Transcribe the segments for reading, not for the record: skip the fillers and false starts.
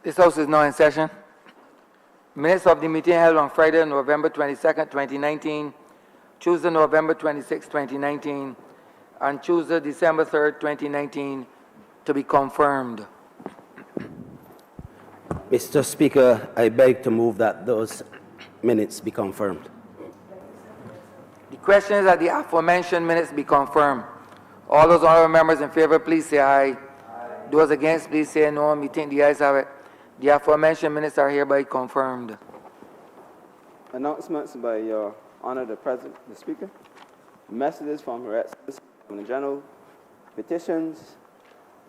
This House is now in session. Minutes of the meeting held on Friday, November 22nd, 2019, Tuesday, November 26, 2019, and Tuesday, December 3rd, 2019, to be confirmed. Mr. Speaker, I beg to move that those minutes be confirmed. The question is that the aforementioned minutes be confirmed. All those honorable members in favor, please say aye. Those against, please say no. Meeting the ayes have it. The aforementioned minutes are hereby confirmed. Announcements by Your Honor the President, the Speaker. Messages from Her Excellency the General, petitions,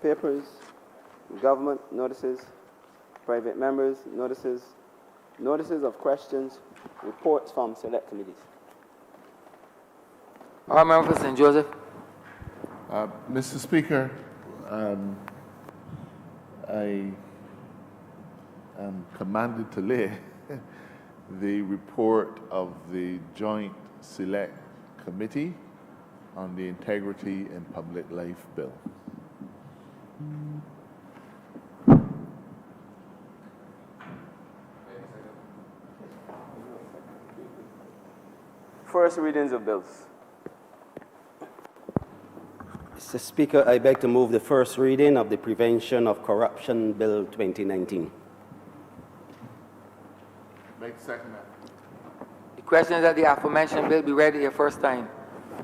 papers, government notices, private members notices, notices of questions, reports from select committees. All member for St. Joseph. Mr. Speaker, I am commanded to lay the report of the Joint Select Committee on the Integrity in Public Life Bill. First readings of bills. Mr. Speaker, I beg to move the first reading of the Prevention of Corruption Bill 2019. Make second that. The question is that the aforementioned bill be read the first time.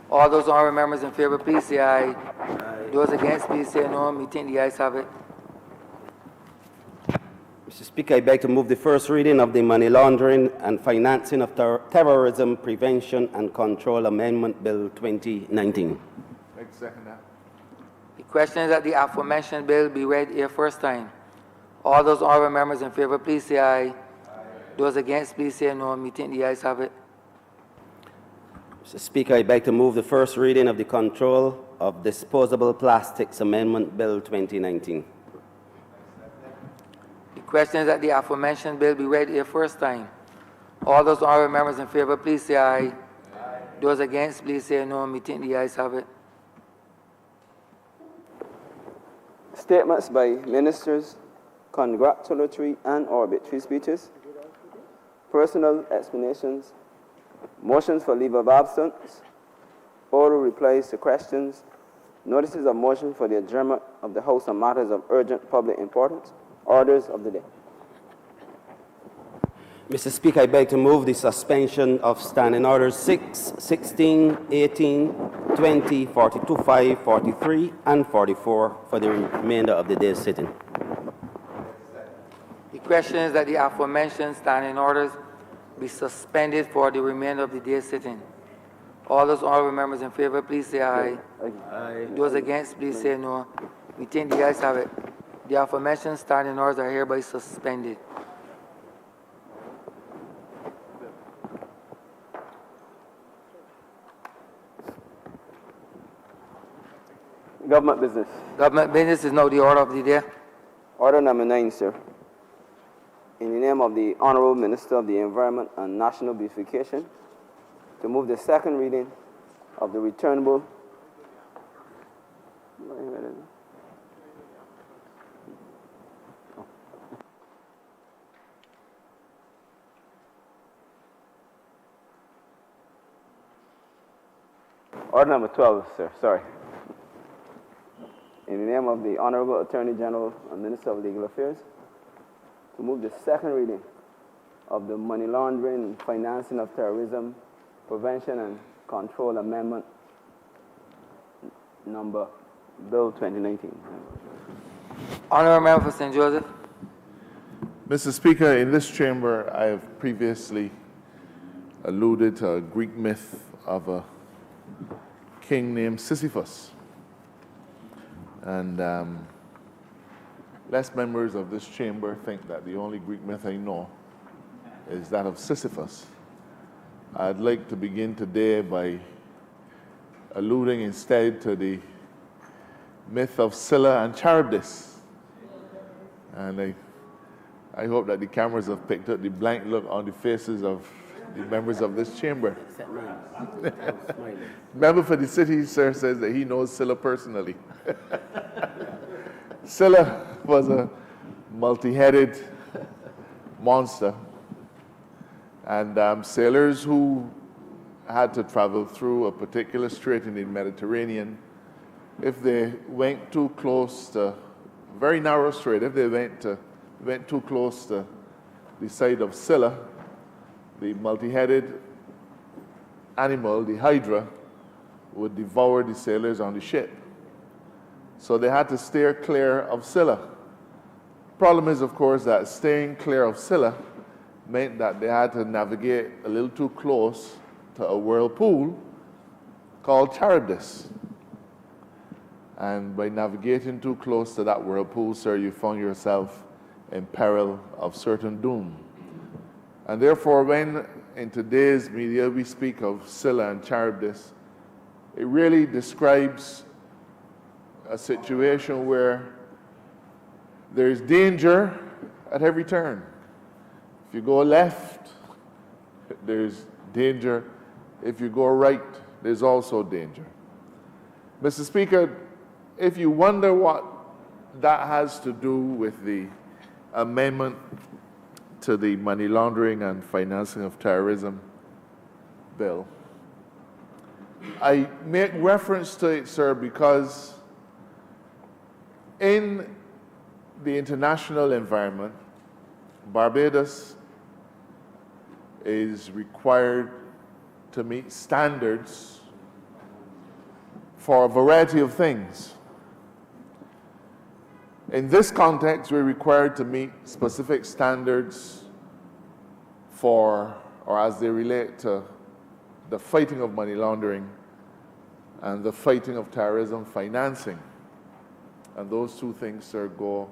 All those honorable members in favor, please say aye. Those against, please say no. Meeting the ayes have it. Mr. Speaker, I beg to move the first reading of the Money Laundering and Financing of Terrorism Prevention and Control Amendment Bill 2019. Make second that. The question is that the aforementioned bill be read here first time. All those honorable members in favor, please say aye. Those against, please say no. Meeting the ayes have it. Mr. Speaker, I beg to move the first reading of the Control of Disposable Plastics Amendment Bill 2019. The question is that the aforementioned bill be read here first time. All those honorable members in favor, please say aye. Those against, please say no. Meeting the ayes have it. Statements by ministers, congratulatory and arbitrary speeches, personal explanations, motions for leave of absence, oral replies to questions, notices of motion for the adjournment of the House on matters of urgent public importance, orders of the day. Mr. Speaker, I beg to move the suspension of Standing Orders 6, 16, 18, 20, 42, 5, 43, and 44 for the remainder of the day's sitting. The question is that the aforementioned standing orders be suspended for the remainder of the day sitting. All those honorable members in favor, please say aye. Aye. Those against, please say no. Meeting the ayes have it. The aforementioned standing orders are hereby suspended. Government business. Government business is now the order of the day. Order number 9, sir. In the name of the Honorable Minister of the Environment and National Beautification, to move the second reading of the returnable Order number 12, sir. Sorry. In the name of the Honorable Attorney General and Minister of Legal Affairs, to move the second reading of the Money Laundering and Financing of Terrorism Prevention and Control Amendment number Bill 2019. Honorable member for St. Joseph. Mr. Speaker, in this chamber, I have previously alluded to a Greek myth of a king named Sisyphus. And less members of this chamber think that the only Greek myth I know is that of Sisyphus. I'd like to begin today by alluding instead to the myth of Scylla and Charybdis. And I hope that the cameras have picked up the blank look on the faces of the members of this chamber. Member for the city, sir, says that he knows Scylla personally. Scylla was a multi-headed monster. And sailors who had to travel through a particular strait in the Mediterranean, if they went too close to, very narrow strait, if they went too close to the side of Scylla, the multi-headed animal, the Hydra, would devour the sailors on the ship. So they had to steer clear of Scylla. Problem is, of course, that staying clear of Scylla meant that they had to navigate a little too close to a whirlpool called Charybdis. And by navigating too close to that whirlpool, sir, you found yourself in peril of certain doom. And therefore, when in today's media we speak of Scylla and Charybdis, it really describes a situation where there's danger at every turn. If you go left, there's danger. If you go right, there's also danger. Mr. Speaker, if you wonder what that has to do with the amendment to the Money Laundering and Financing of Terrorism bill, I make reference to it, sir, because in the international environment, Barbados is required to meet standards for a variety of things. In this context, we're required to meet specific standards for, or as they relate to, the fighting of money laundering and the fighting of terrorism financing. And those two things, sir, go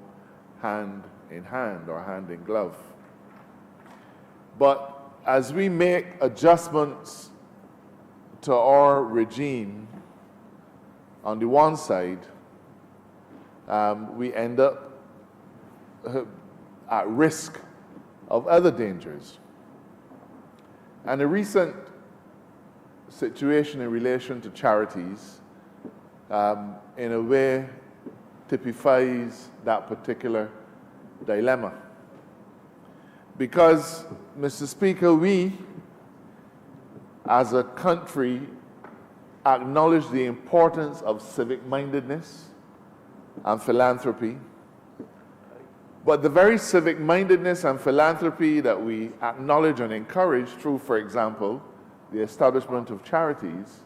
hand in hand or hand in glove. But as we make adjustments to our regime, on the one side, we end up at risk of other dangers. And a recent situation in relation to charities, in a way, typifies that particular dilemma. Because, Mr. Speaker, we, as a country, acknowledge the importance of civic-mindedness and philanthropy. But the very civic-mindedness and philanthropy that we acknowledge and encourage through, for example, the establishment of charities,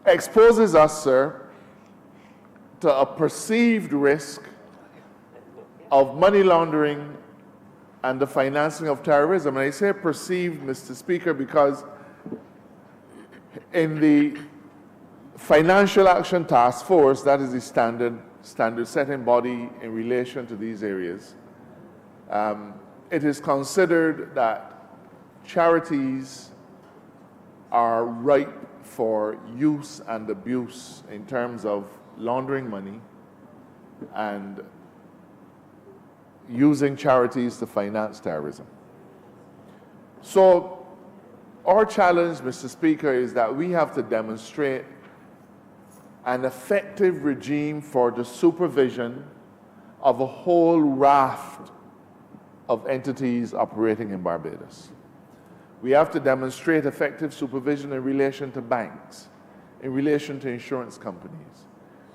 exposes us, sir, to a perceived risk of money laundering and the financing of terrorism. And I say perceived, Mr. Speaker, because in the Financial Action Task Force, that is the standard setting body in relation to these areas, it is considered that charities are ripe for use and abuse in terms of laundering money and using charities to finance terrorism. So our challenge, Mr. Speaker, is that we have to demonstrate an effective regime for the supervision of a whole raft of entities operating in Barbados. We have to demonstrate effective supervision in relation to banks, in relation to insurance companies,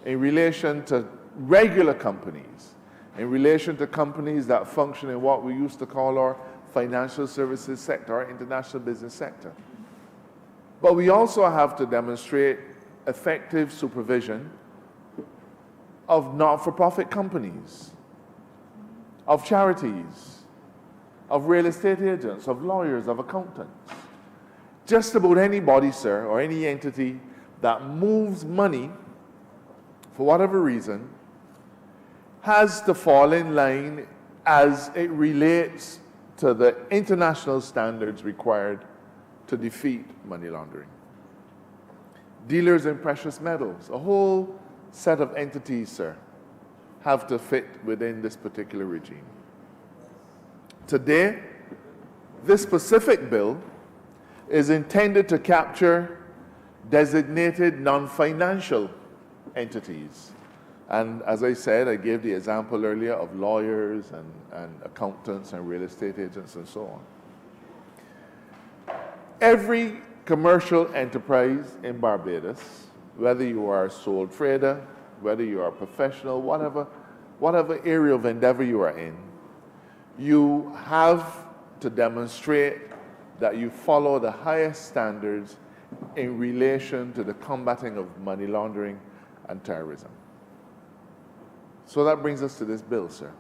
in relation to regular companies, in relation to companies that function in what we used to call our financial services sector, our international business sector. But we also have to demonstrate effective supervision of not-for-profit companies, of charities, of real estate agents, of lawyers, of accountants. Just about anybody, sir, or any entity that moves money for whatever reason has to fall in line as it relates to the international standards required to defeat money laundering. Dealers in precious metals, a whole set of entities, sir, have to fit within this particular regime. Today, this specific bill is intended to capture designated non-financial entities, And as I said, I gave the example earlier of lawyers and accountants and real estate agents and so on. Every commercial enterprise in Barbados, whether you are a sole trader, whether you are a professional, whatever area of endeavor you are in, you have to demonstrate that you follow the highest standards in relation to the combating of money laundering and terrorism. So that brings us to this bill, sir.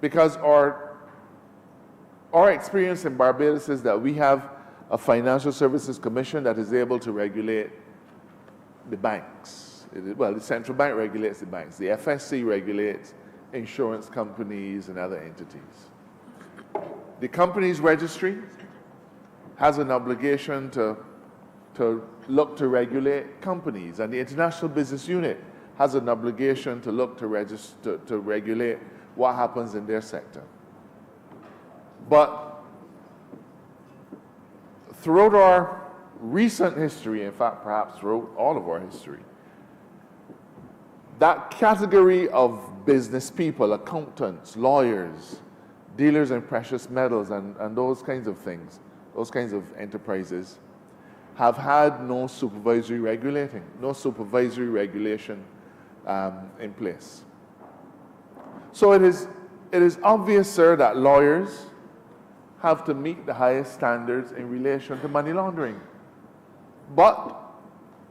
Because our experience in Barbados is that we have a Financial Services Commission that is able to regulate the banks. Well, the central bank regulates the banks. The FSC regulates insurance companies and other entities. The companies registry has an obligation to look to regulate companies, and the International Business Unit has an obligation to look to regulate what happens in their sector. But throughout our recent history, in fact, perhaps throughout all of our history, that category of business people, accountants, lawyers, dealers in precious metals, and those kinds of things, those kinds of enterprises, have had no supervisory regulation in place. So it is obvious, sir, that lawyers have to meet the highest standards in relation to money laundering. But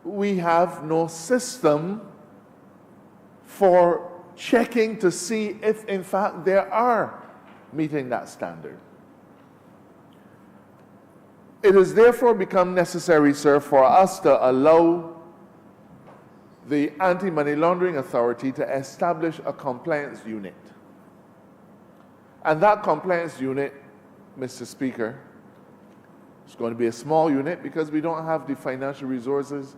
we have no system for checking to see if, in fact, they are meeting that standard. It has therefore become necessary, sir, for us to allow the Anti-Money Laundering Authority to establish a compliance unit. And that compliance unit, Mr. Speaker, is going to be a small unit because we don't have the financial resources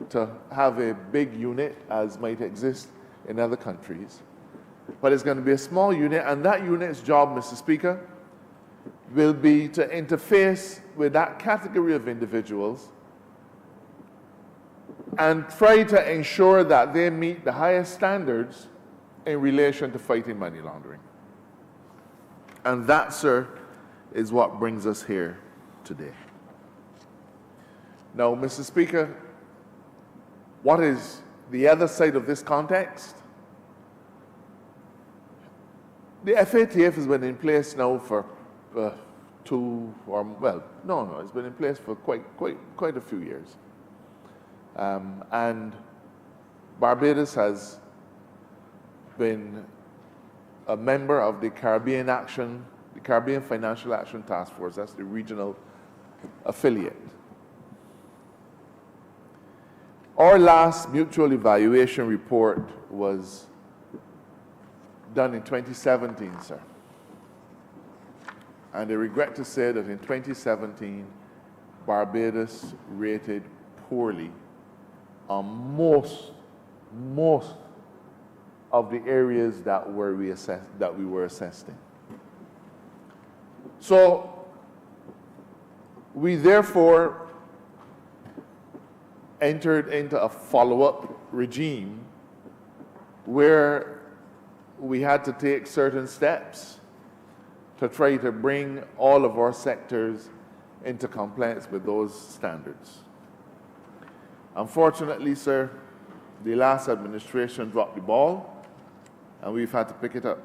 to have a big unit as might exist in other countries. But it's going to be a small unit, and that unit's job, Mr. Speaker, will be to interface with that category of individuals and try to ensure that they meet the highest standards in relation to fighting money laundering. And that, sir, is what brings us here today. Now, Mr. Speaker, what is the other side of this context? The FATF has been in place now for it's been in place for quite a few years. And Barbados has been a member of the Caribbean Financial Action Task Force. That's the regional affiliate. Our last mutual evaluation report was done in 2017, sir. And I regret to say that in 2017, Barbados rated poorly on most of the areas that we were assessed in. So we therefore entered into a follow-up regime where we had to take certain steps to try to bring all of our sectors into compliance with those standards. Unfortunately, sir, the last administration dropped the ball, and we've had to pick it up.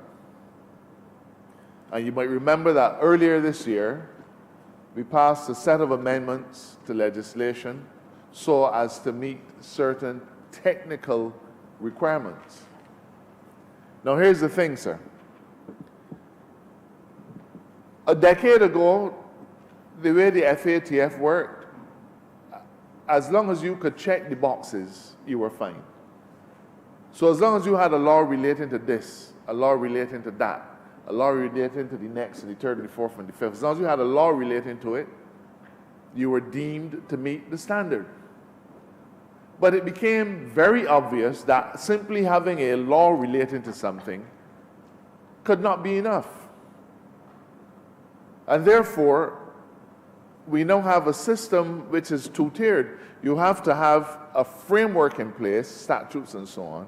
And you might remember that earlier this year, we passed a set of amendments to legislation so as to meet certain technical requirements. Now, here's the thing, sir. A decade ago, the way the FATF worked, as long as you could check the boxes, you were fine. So as long as you had a law relating to this, a law relating to that, a law relating to the next and the third and the fourth and the fifth, as long as you had a law relating to it, you were deemed to meet the standard. But it became very obvious that simply having a law relating to something could not be enough. And therefore, we now have a system which is two-tiered. You have to have a framework in place, statutes and so on,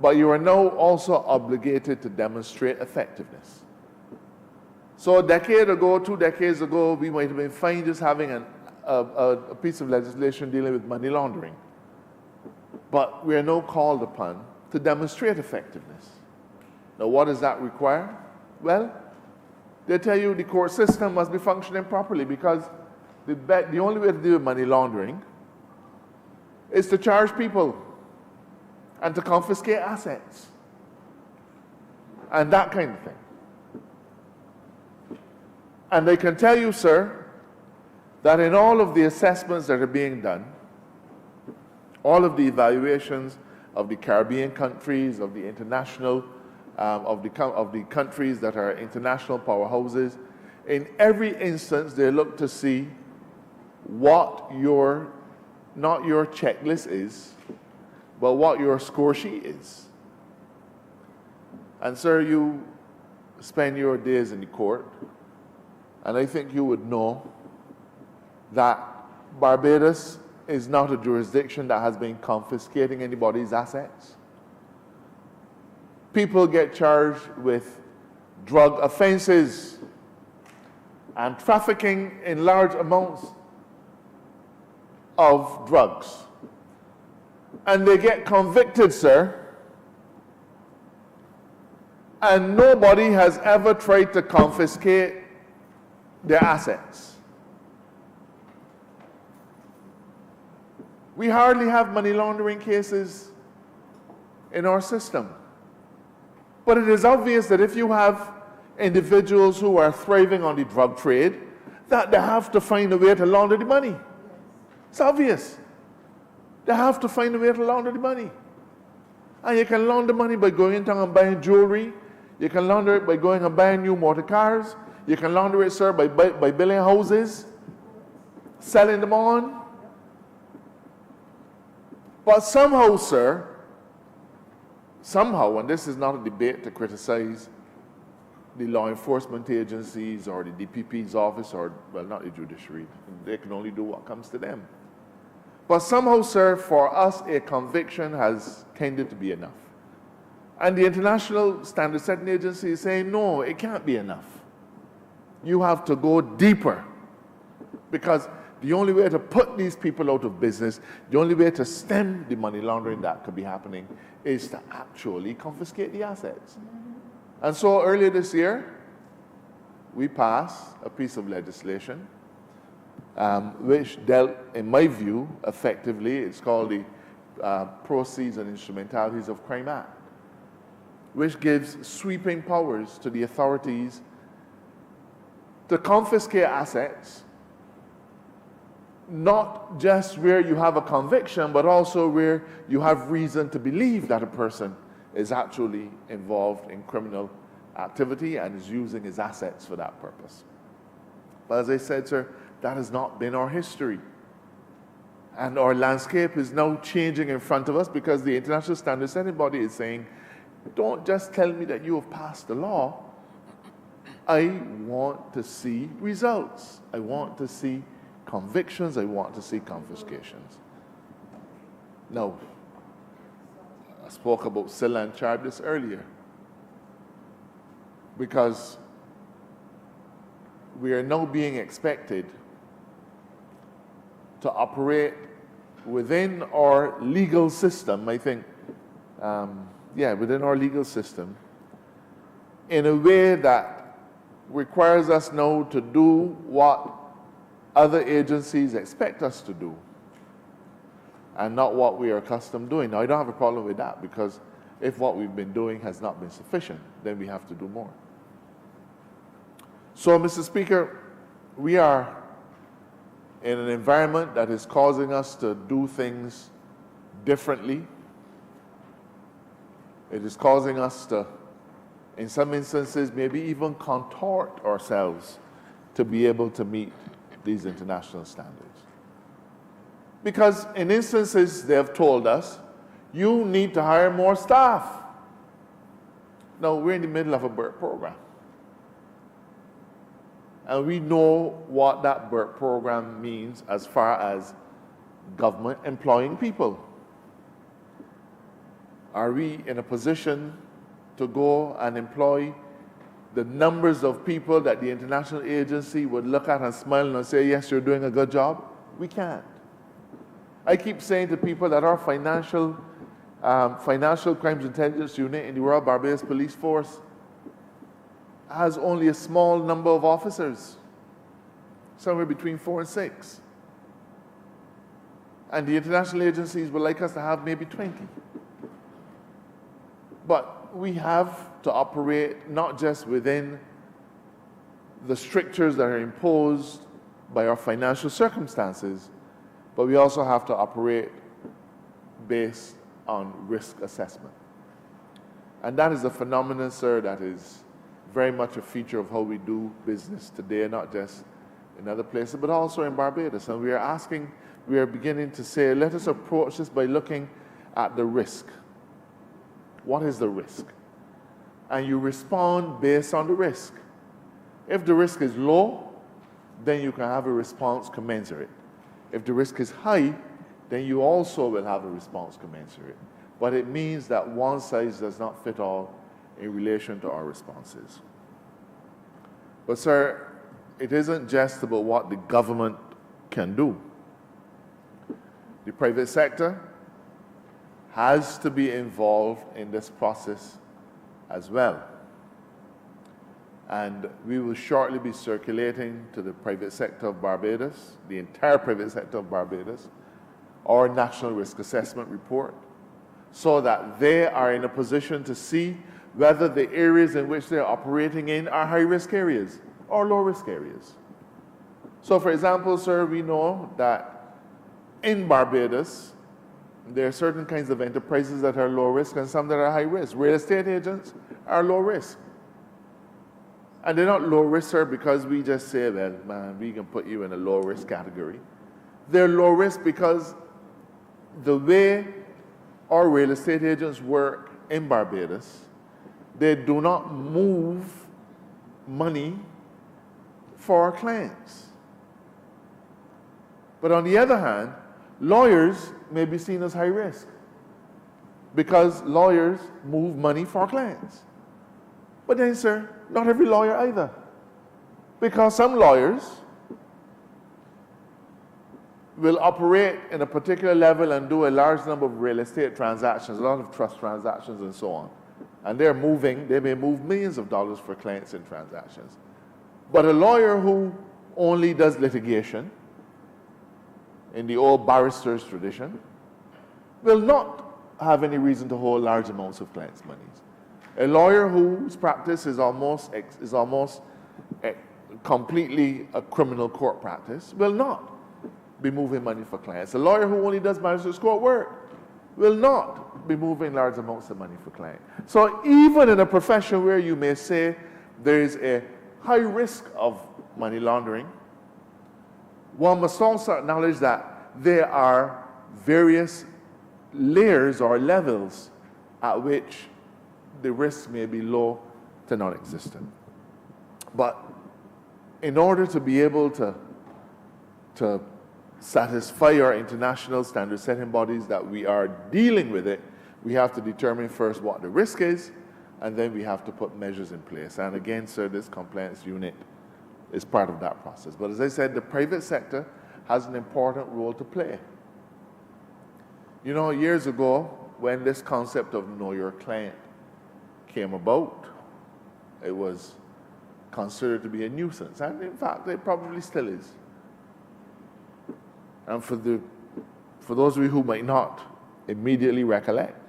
but you are now also obligated to demonstrate effectiveness. So a decade ago, 2 decades ago, we might have been fine just having a piece of legislation dealing with money laundering. But we are now called upon to demonstrate effectiveness. Now, what does that require? Well, they tell you the court system must be functioning properly, because the only way to deal with money laundering is to charge people and to confiscate assets and that kind of thing. And I can tell you, sir, that in all of the assessments that are being done, all of the evaluations of the Caribbean countries, of the international, of the countries that are international powerhouses, in every instance they look to see what your, not your checklist is, but what your score sheet is. And sir, you spend your days in the court, and I think you would know that Barbados is not a jurisdiction that has been confiscating anybody's assets. People get charged with drug offenses and trafficking in large amounts of drugs. And they get convicted, sir, and nobody has ever tried to confiscate their assets. We hardly have money laundering cases in our system. But it is obvious that if you have individuals who are thriving on the drug trade, that they have to find a way to launder the money. It's obvious. They have to find a way to launder the money. And you can launder money by going in town and buying jewelry. You can launder it by going and buying new motor cars. You can launder it, sir, by building houses, selling them on. But somehow, sir, somehow, and this is not a debate to criticize the law enforcement agencies or the DPP's office, or, well, not the judiciary. They can only do what comes to them. But somehow, sir, for us, a conviction has tended to be enough. And the International Standard Setting Agency is saying, no, it can't be enough. You have to go deeper. Because the only way to put these people out of business, the only way to stem the money laundering that could be happening, is to actually confiscate the assets. And so earlier this year, we passed a piece of legislation which dealt, in my view, effectively, it's called the Proceeds and Instrumentalities of Crime Act, which gives sweeping powers to the authorities to confiscate assets, not just where you have a conviction, but also where you have reason to believe that a person is actually involved in criminal activity and is using his assets for that purpose. But as I said, sir, that has not been our history. And our landscape is now changing in front of us, because the International Standard Setting Body is saying, don't just tell me that you have passed the law. I want to see results. I want to see convictions. I want to see confiscations. Now, I spoke about Scylla and Charybdis earlier, because we are now being expected to operate within our legal system, I think, within our legal system, in a way that requires us now to do what other agencies expect us to do, and not what we are accustomed doing. Now, I don't have a problem with that, because if what we've been doing has not been sufficient, then we have to do more. So, Mr. Speaker, we are in an environment that is causing us to do things differently. It is causing us to, in some instances, maybe even contort ourselves to be able to meet these international standards. Because in instances, they have told us, you need to hire more staff. Now, we're in the middle of a BERT program. And we know what that BERT program means as far as government employing people. Are we in a position to go and employ the numbers of people that the international agency would look at and smile and say, yes, you're doing a good job? We can't. I keep saying to people that our financial crimes intelligence unit in the Royal Barbados Police Force has only a small number of officers, somewhere between 4 and 6. And the international agencies would like us to have maybe 20. But we have to operate not just within the strictures that are imposed by our financial circumstances, but we also have to operate based on risk assessment. And that is a phenomenon, sir, that is very much a feature of how we do business today, not just in other places, but also in Barbados. And we are beginning to say, let us approach this by looking at the risk. What is the risk? And you respond based on the risk. If the risk is low, then you can have a response commensurate. If the risk is high, then you also will have a response commensurate. But it means that one size does not fit all in relation to our responses. But sir, it isn't just about what the government can do. The private sector has to be involved in this process as well. And we will shortly be circulating to the private sector of Barbados, the entire private sector of Barbados, our National Risk Assessment Report, so that they are in a position to see whether the areas in which they're operating in are high-risk areas or low-risk areas. So for example, sir, we know that in Barbados, there are certain kinds of enterprises that are low risk and some that are high risk. Real estate agents are low risk. And they're not low risk, sir, because we just say, well, man, we can put you in a low risk category. They're low risk because the way our real estate agents work in Barbados, they do not move money for our clients. But on the other hand, lawyers may be seen as high risk because lawyers move money for clients. But then, sir, not every lawyer either. Because some lawyers will operate in a particular level and do a large number of real estate transactions, a lot of trust transactions and so on. And they may move millions of dollars for clients in transactions. But a lawyer who only does litigation, in the old barrister's tradition, will not have any reason to hold large amounts of clients' monies. A lawyer whose practice is almost completely a criminal court practice will not be moving money for clients. A lawyer who only does magistrate's court work will not be moving large amounts of money for clients. So even in a profession where you may say there is a high risk of money laundering, one must also acknowledge that there are various layers or levels at which the risk may be low to non-existent. But in order to be able to satisfy our international standard setting bodies that we are dealing with it, we have to determine first what the risk is, and then we have to put measures in place. And again, sir, this compliance unit is part of that process. But as I said, the private sector has an important role to play. You know, years ago, when this concept of know your client came about, it was considered to be a nuisance. And in fact, it probably still is. And for those of you who might not immediately recollect,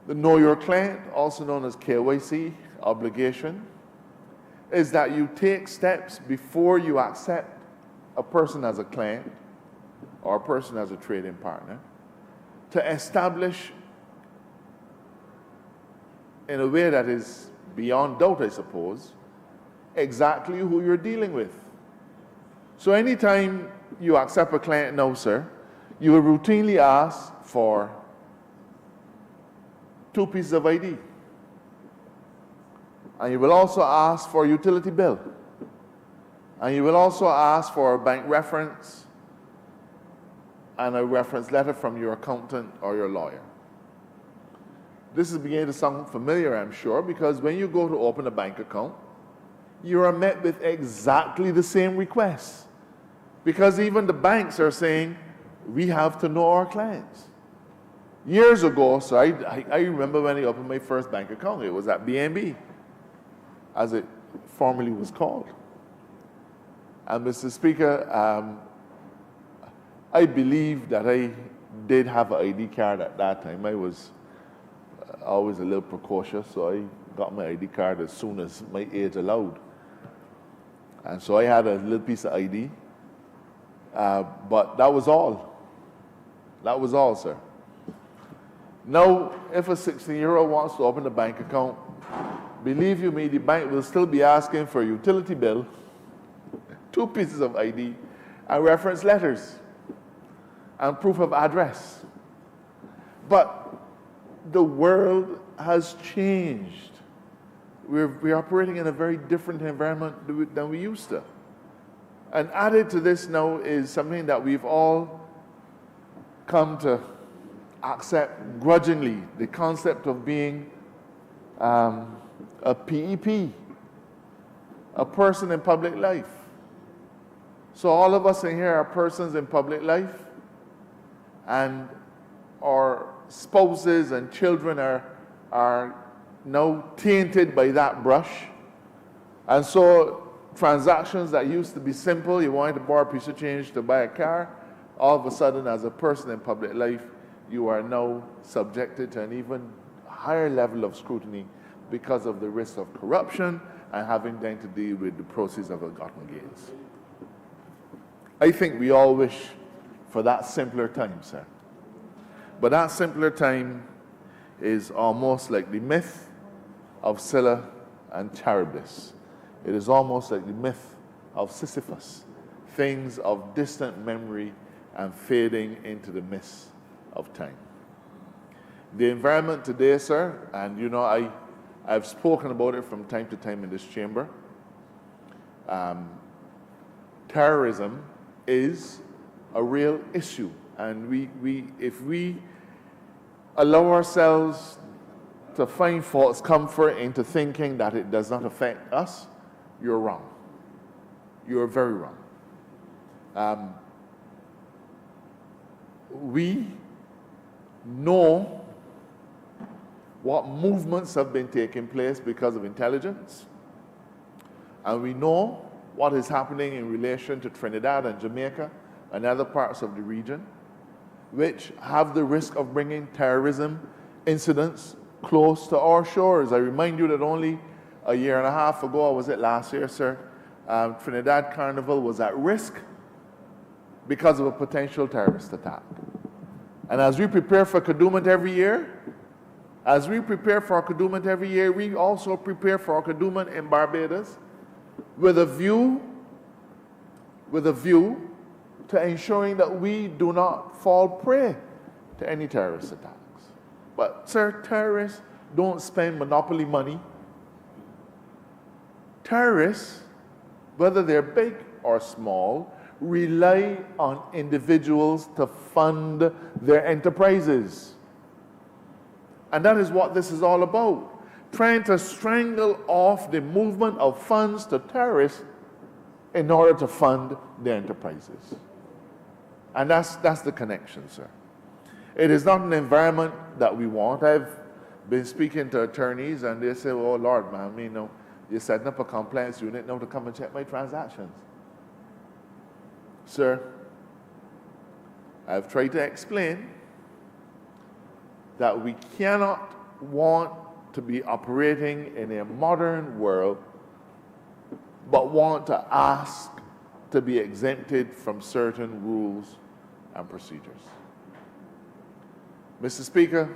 the know your client, also known as KYC obligation, is that you take steps before you accept a person as a client or a person as a trading partner to establish in a way that is beyond doubt, I suppose, exactly who you're dealing with. So anytime you accept a client now, sir, you will routinely ask for 2 pieces of ID. And you will also ask for a utility bill. And you will also ask for a bank reference and a reference letter from your accountant or your lawyer. This is beginning to sound familiar, I'm sure, because when you go to open a bank account, you are met with exactly the same requests. Because even the banks are saying, we have to know our clients. Years ago, so I remember when I opened my first bank account, it was at BNB, as it formerly was called. And Mr. Speaker, I believe that I did have an ID card at that time. I was always a little precocious, so I got my ID card as soon as my age allowed. And so I had a little piece of ID, but that was all. That was all, sir. Now, if a 16-year-old wants to open a bank account, believe you me, the bank will still be asking for a utility bill, 2 pieces of ID, and reference letters, and proof of address. But the world has changed. We're operating in a very different environment than we used to. And added to this now is something that we've all come to accept grudgingly, the concept of being a PEP, a person in public life. So all of us in here are persons in public life, and our spouses and children are now tainted by that brush. And so transactions that used to be simple, you wanted to borrow a piece of change to buy a car, all of a sudden as a person in public life, you are now subjected to an even higher level of scrutiny because of the risk of corruption and having then to deal with the proceeds of ill-gotten gains. I think we all wish for that simpler time, sir. But that simpler time is almost like the myth of Scylla and Charybdis. It is almost like the myth of Sisyphus, things of distant memory and fading into the mist of time. The environment today, sir, and you know, I've spoken about it from time to time in this chamber. Terrorism is a real issue, and if we allow ourselves to find false comfort into thinking that it does not affect us, you're wrong. You're very wrong. We know what movements have been taking place because of intelligence, and we know what is happening in relation to Trinidad and Jamaica and other parts of the region, which have the risk of bringing terrorism incidents close to our shores. I remind you that only a year and a half ago, or was it last year, sir, Trinidad Carnival was at risk because of a potential terrorist attack. And as we prepare for Kadooment every year, we also prepare for our Kadooment in Barbados with a view to ensuring that we do not fall prey to any terrorist attacks. But, sir, terrorists don't spend monopoly money. Terrorists, whether they're big or small, rely on individuals to fund their enterprises. And that is what this is all about. Trying to strangle off the movement of funds to terrorists in order to fund their enterprises. And that's the connection, sir. It is not an environment that we want. I've been speaking to attorneys and they say, oh Lord, man, you know, you're setting up a compliance unit now to come and check my transactions. Sir, I've tried to explain that we cannot want to be operating in a modern world, but want to ask to be exempted from certain rules and procedures. Mr. Speaker,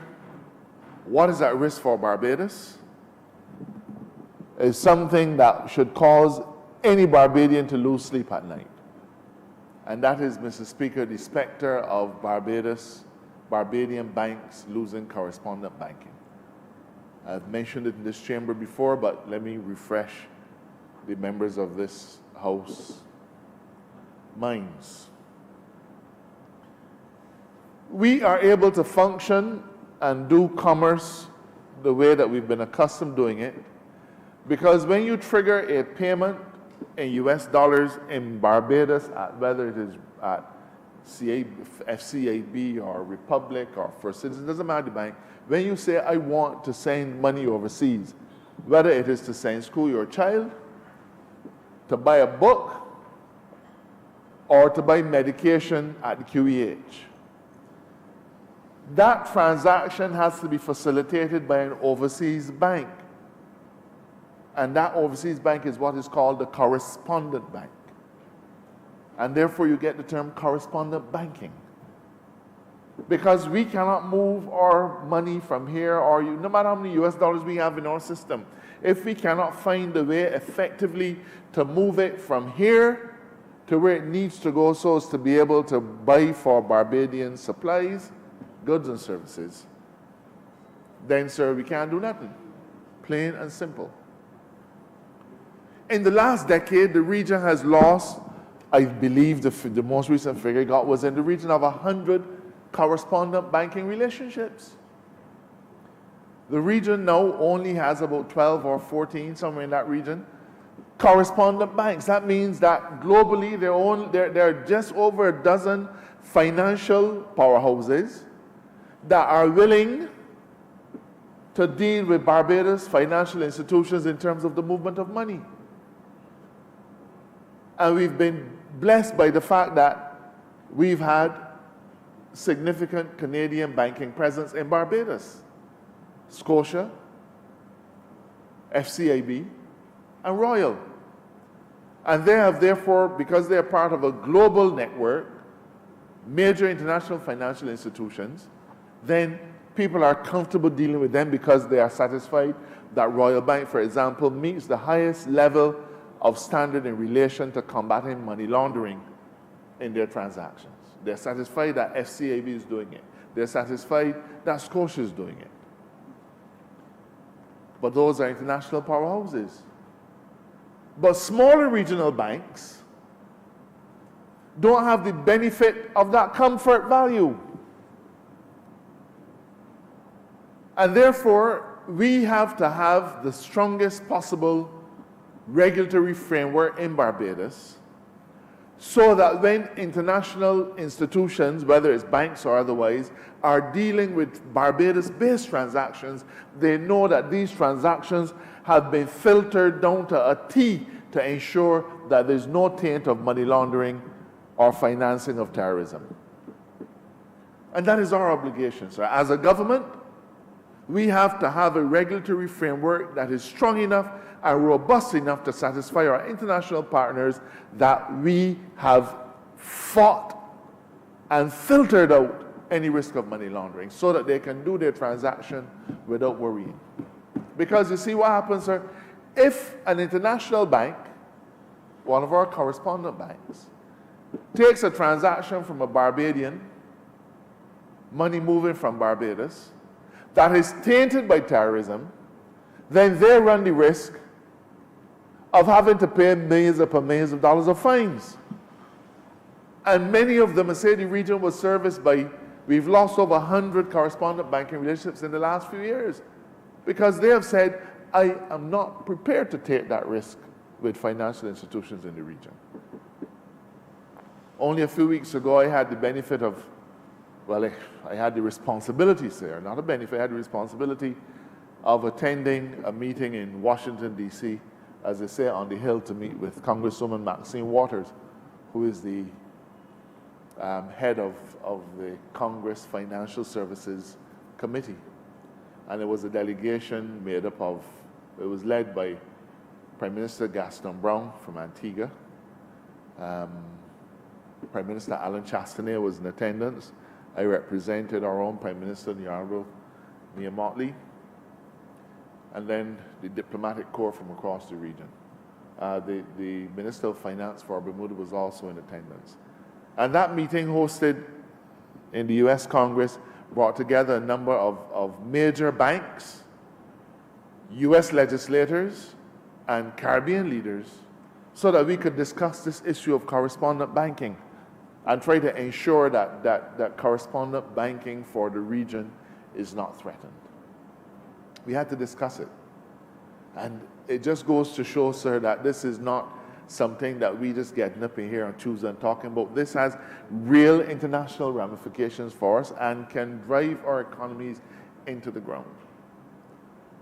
what is at risk for Barbados is something that should cause any Barbadian to lose sleep at night. And that is, Mr. Speaker, the specter of Barbadian banks losing correspondent banking. I've mentioned it in this chamber before, but let me refresh the members of this House minds. We are able to function and do commerce the way that we've been accustomed doing it, because when you trigger a payment in US dollars in Barbados, whether it is at FCAB or Republic or First Citizen, doesn't matter the bank, when you say, I want to send money overseas, whether it is to send school your child, to buy a book, or to buy medication at the QEH, that transaction has to be facilitated by an overseas bank. And that overseas bank is what is called the correspondent bank. And therefore you get the term correspondent banking. Because we cannot move our money from here, or no matter how many US dollars we have in our system, if we cannot find a way effectively to move it from here to where it needs to go so as to be able to buy for Barbadian supplies, goods and services, then, sir, we can't do nothing. Plain and simple. In the last decade, the region has lost, I believe the most recent figure I got was in the region of 100 correspondent banking relationships. The region now only has about 12 or 14, somewhere in that region, correspondent banks. That means that globally there are just over a dozen financial powerhouses that are willing to deal with Barbados financial institutions in terms of the movement of money. And we've been blessed by the fact that we've had significant Canadian banking presence in Barbados. Scotia, FCAB, and Royal. And they have therefore, because they are part of a global network, major international financial institutions, then people are comfortable dealing with them because they are satisfied that Royal Bank, for example, meets the highest level of standard in relation to combating money laundering in their transactions. They're satisfied that FCAB is doing it. They're satisfied that Scotia is doing it. But those are international powerhouses. But smaller regional banks don't have the benefit of that comfort value. And therefore, we have to have the strongest possible regulatory framework in Barbados so that when international institutions, whether it's banks or otherwise, are dealing with Barbados-based transactions, they know that these transactions have been filtered down to a T to ensure that there's no taint of money laundering or financing of terrorism. And that is our obligation, sir. As a government, we have to have a regulatory framework that is strong enough and robust enough to satisfy our international partners that we have fought and filtered out any risk of money laundering so that they can do their transaction without worrying. Because you see what happens, sir? If an international bank, one of our correspondent banks, takes a transaction from a Barbadian, money moving from Barbados, that is tainted by terrorism, then they run the risk of having to pay millions upon millions of dollars of fines. And many of them, say the region was serviced by, we've lost over 100 correspondent banking relationships in the last few years because they have said, I am not prepared to take that risk with financial institutions in the region. Only a few weeks ago, I had the benefit of, well, I had the responsibility, sir, not a benefit, I had the responsibility of attending a meeting in Washington, D.C., as they say, on the Hill, to meet with Congresswoman Maxine Waters, who is the head of the Congress Financial Services Committee. And it was a delegation made up of, it was led by Prime Minister Gaston Brown from Antigua. Prime Minister Alan Chastanet was in attendance. I represented our own Prime Minister, the Honorable Mia Mottley, and then the diplomatic corps from across the region. The Minister of Finance for Bermuda was also in attendance. And that meeting, hosted in the US Congress, brought together a number of major banks, US legislators, and Caribbean leaders so that we could discuss this issue of correspondent banking and try to ensure that correspondent banking for the region is not threatened. We had to discuss it. And it just goes to show, sir, that this is not something that we just getting up in here on Tuesday and talking about. This has real international ramifications for us and can drive our economies into the ground.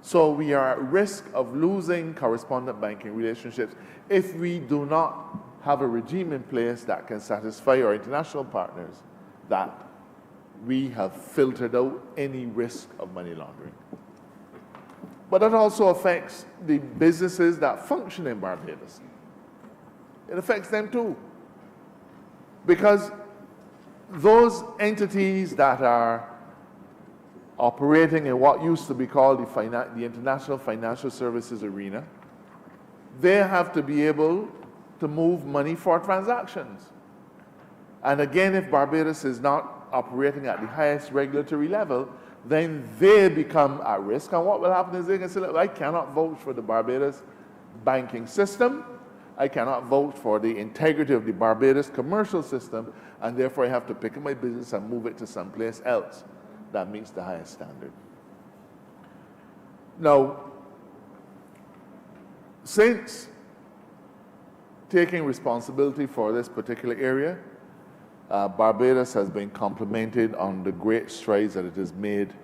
So we are at risk of losing correspondent banking relationships if we do not have a regime in place that can satisfy our international partners that we have filtered out any risk of money laundering. But that also affects the businesses that function in Barbados. It affects them too. Because those entities that are operating in what used to be called the international financial services arena, they have to be able to move money for transactions. And again, if Barbados is not operating at the highest regulatory level, then they become at risk. And what will happen is they can say, look, I cannot vouch for the Barbados banking system. I cannot vouch for the integrity of the Barbados commercial system, and therefore I have to pick up my business and move it to someplace else that meets the highest standard. Now, since taking responsibility for this particular area, Barbados has been complimented on the great strides that it has made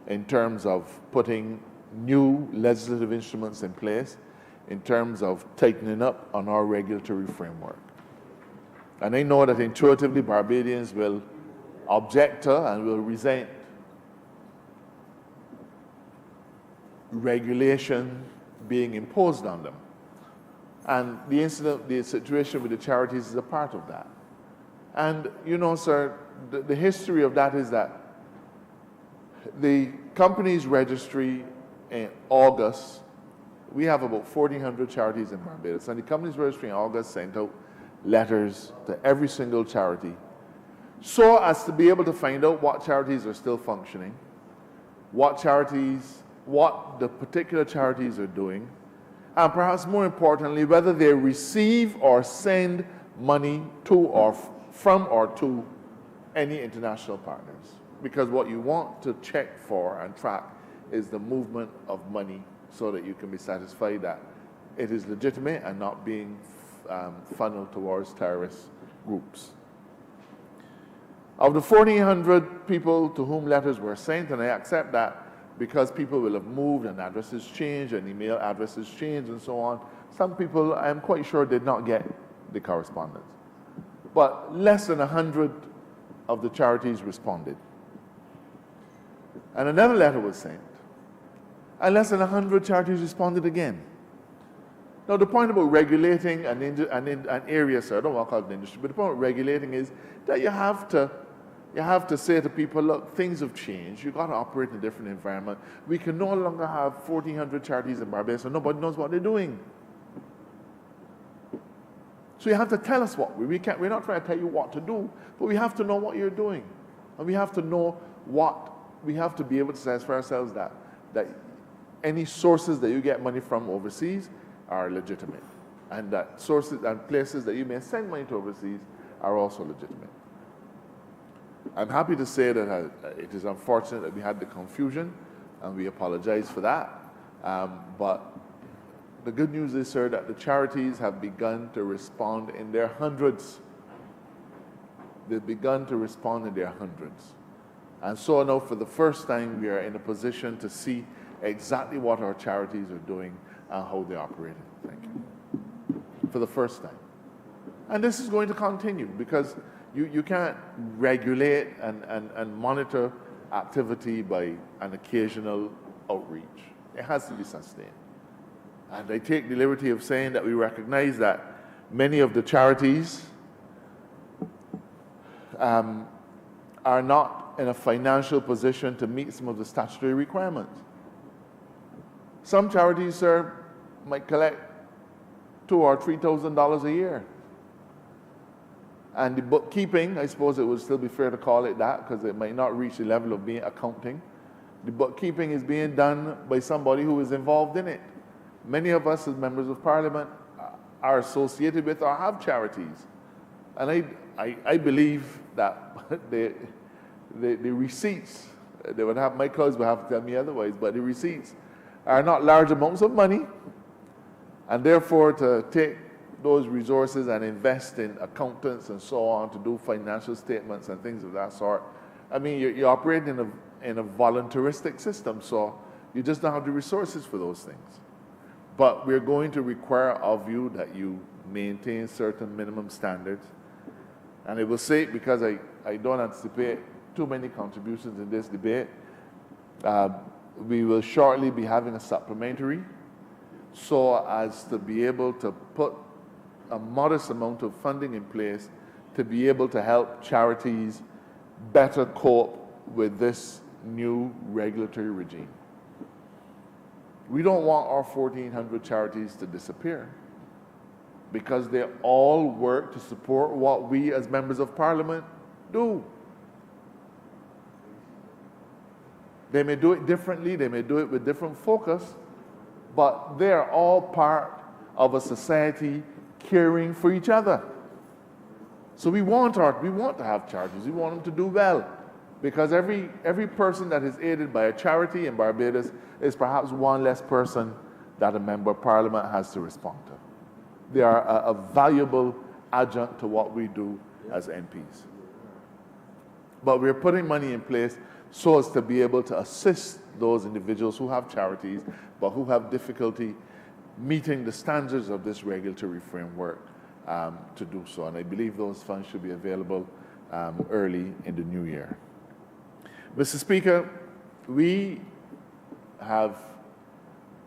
in terms of putting new legislative instruments in place, in terms of tightening up on our regulatory framework. And I know that intuitively Barbadians will object to and will resent regulation being imposed on them. And the situation with the charities is a part of that. And you know, sir, the history of that is that the company's registry in August, we have about 1,400 charities in Barbados, and the company's registry in August sent out letters to every single charity so as to be able to find out what charities are still functioning, what the particular charities are doing, and perhaps more importantly, whether they receive or send money to or from or to any international partners. Because what you want to check for and track is the movement of money so that you can be satisfied that it is legitimate and not being funneled towards terrorist groups. Of the 1,400 people to whom letters were sent, and I accept that because people will have moved and addresses changed and email addresses changed and so on, some people, I am quite sure, did not get the correspondence. But less than 100 of the charities responded. And another letter was sent, and less than 100 charities responded again. Now, the point about regulating an area, sir, I don't want to call it an industry, but the point of regulating is that you have to say to people, look, things have changed. You've got to operate in a different environment. We can no longer have 1,400 charities in Barbados and nobody knows what they're doing. So you have to tell us what we're not trying to tell you what to do, but we have to know what you're doing. And we have to know we have to be able to satisfy ourselves that any sources that you get money from overseas are legitimate, and that sources and places that you may send money to overseas are also legitimate. I'm happy to say that it is unfortunate that we had the confusion, and we apologize for that. But the good news is, sir, that the charities have begun to respond in their hundreds. They've begun to respond in their hundreds. And so now, for the first time, we are in a position to see exactly what our charities are doing and how they're operating. Thank you. For the first time. And this is going to continue because you can't regulate and monitor activity by an occasional outreach. It has to be sustained. And I take the liberty of saying that we recognize that many of the charities are not in a financial position to meet some of the statutory requirements. Some charities, sir, might collect $2,000 or $3,000 a year. And the bookkeeping, I suppose it would still be fair to call it that because it might not reach the level of being accounting. The bookkeeping is being done by somebody who is involved in it. Many of us as members of parliament are associated with or have charities. And I believe that the receipts They would have, my colleagues would have to tell me otherwise, but the receipts are not large amounts of money, and therefore to take those resources and invest in accountants and so on to do financial statements and things of that sort. I mean, you're operating in a voluntaristic system, so you just don't have the resources for those things. But we're going to require of you that you maintain certain minimum standards. And I will say, because I don't anticipate too many contributions in this debate, we will shortly be having a supplementary so as to be able to put a modest amount of funding in place to be able to help charities better cope with this new regulatory regime. We don't want our 1,400 charities to disappear because they all work to support what we as members of parliament do. They may do it differently, they may do it with different focus, but they're all part of a society caring for each other. So we want to have charities, we want them to do well, because every person that is aided by a charity in Barbados is perhaps one less person that a member of parliament has to respond to. They are a valuable adjunct to what we do as MPs. But we're putting money in place so as to be able to assist those individuals who have charities but who have difficulty meeting the standards of this regulatory framework to do so. And I believe those funds should be available early in the new year. Mr. Speaker, we have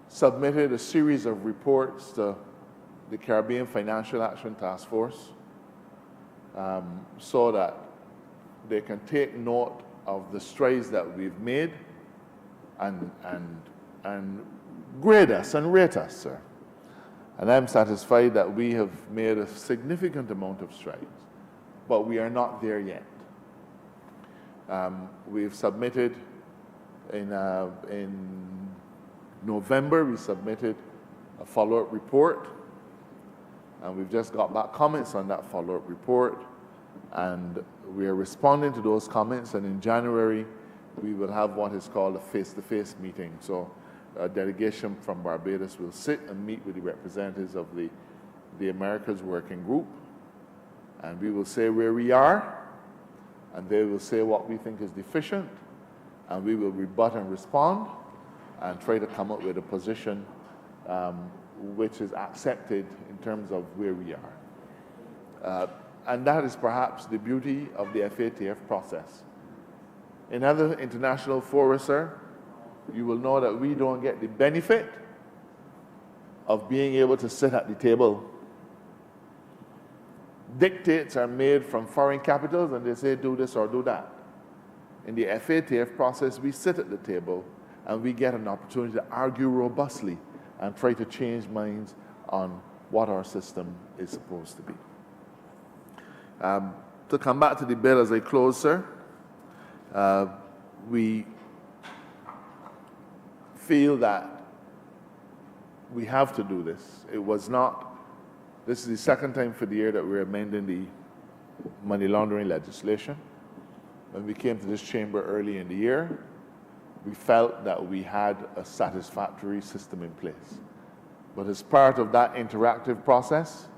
submitted a series of reports to the Caribbean Financial Action Task Force so that they can take note of the strides that we've made and grade us and rate us, sir. And I'm satisfied that we have made a significant amount of strides, but we are not there yet. We've submitted in November, we submitted a follow-up report, and we've just got back comments on that follow-up report, and we are responding to those comments, and in January, we will have what is called a face-to-face meeting. So a delegation from Barbados will sit and meet with the representatives of the Americas Working Group, and we will say where we are, and they will say what we think is deficient, and we will rebut and respond and try to come up with a position which is accepted in terms of where we are. And that is perhaps the beauty of the FATF process. In other international fora, sir, you will know that we don't get the benefit of being able to sit at the table. Dictates are made from foreign capitals and they say do this or do that. In the FATF process, we sit at the table and we get an opportunity to argue robustly and try to change minds on what our system is supposed to be. To come back to the bill as I close, sir, we feel that we have to do this. This is the second time for the year that we're amending the money laundering legislation. When we came to this chamber early in the year, we felt that we had a satisfactory system in place. But as part of that interactive process,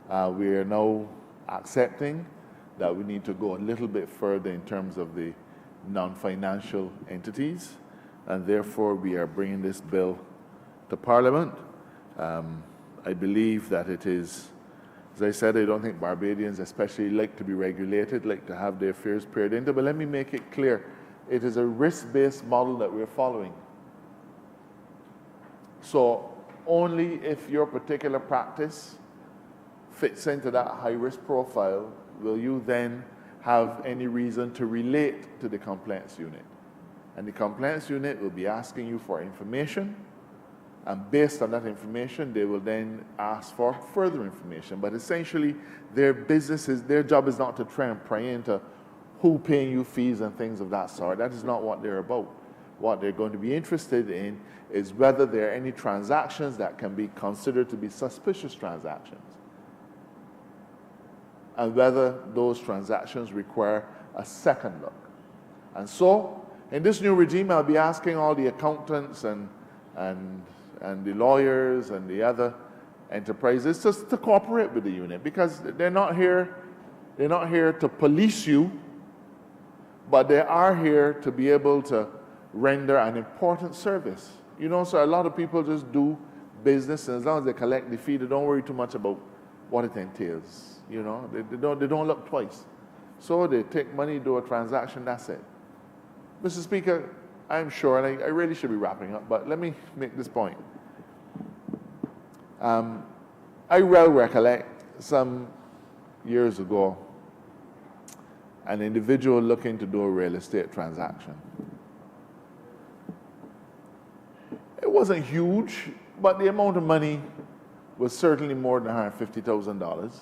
we are now accepting that we need to go a little bit further in terms of the non-financial entities, and therefore we are bringing this bill to Parliament. I believe that it is, as I said, I don't think Barbadians especially like to be regulated, like to have their affairs peered into, but let me make it clear. It is a risk-based model that we're following. So only if your particular practice fits into that high-risk profile will you then have any reason to relate to the compliance unit. And the compliance unit will be asking you for information, and based on that information, they will then ask for further information. But essentially, their job is not to try and pry into who paying you fees and things of that sort. That is not what they're about. What they're going to be interested in is whether there are any transactions that can be considered to be suspicious transactions, and whether those transactions require a second look. And so, In this new regime, I'll be asking all the accountants and the lawyers and the other enterprises just to cooperate with the unit, because they're not here to police you, but they are here to be able to render an important service. You know, so a lot of people just do business, and as long as they collect the fee, they don't worry too much about what it entails. You know, they don't look twice. So they take money, do a transaction, that's it. Mr. Speaker, I'm sure, and I really should be wrapping up, but let me make this point. I well recollect some years ago an individual looking to do a real estate transaction. It wasn't huge, but the amount of money was certainly more than $150,000.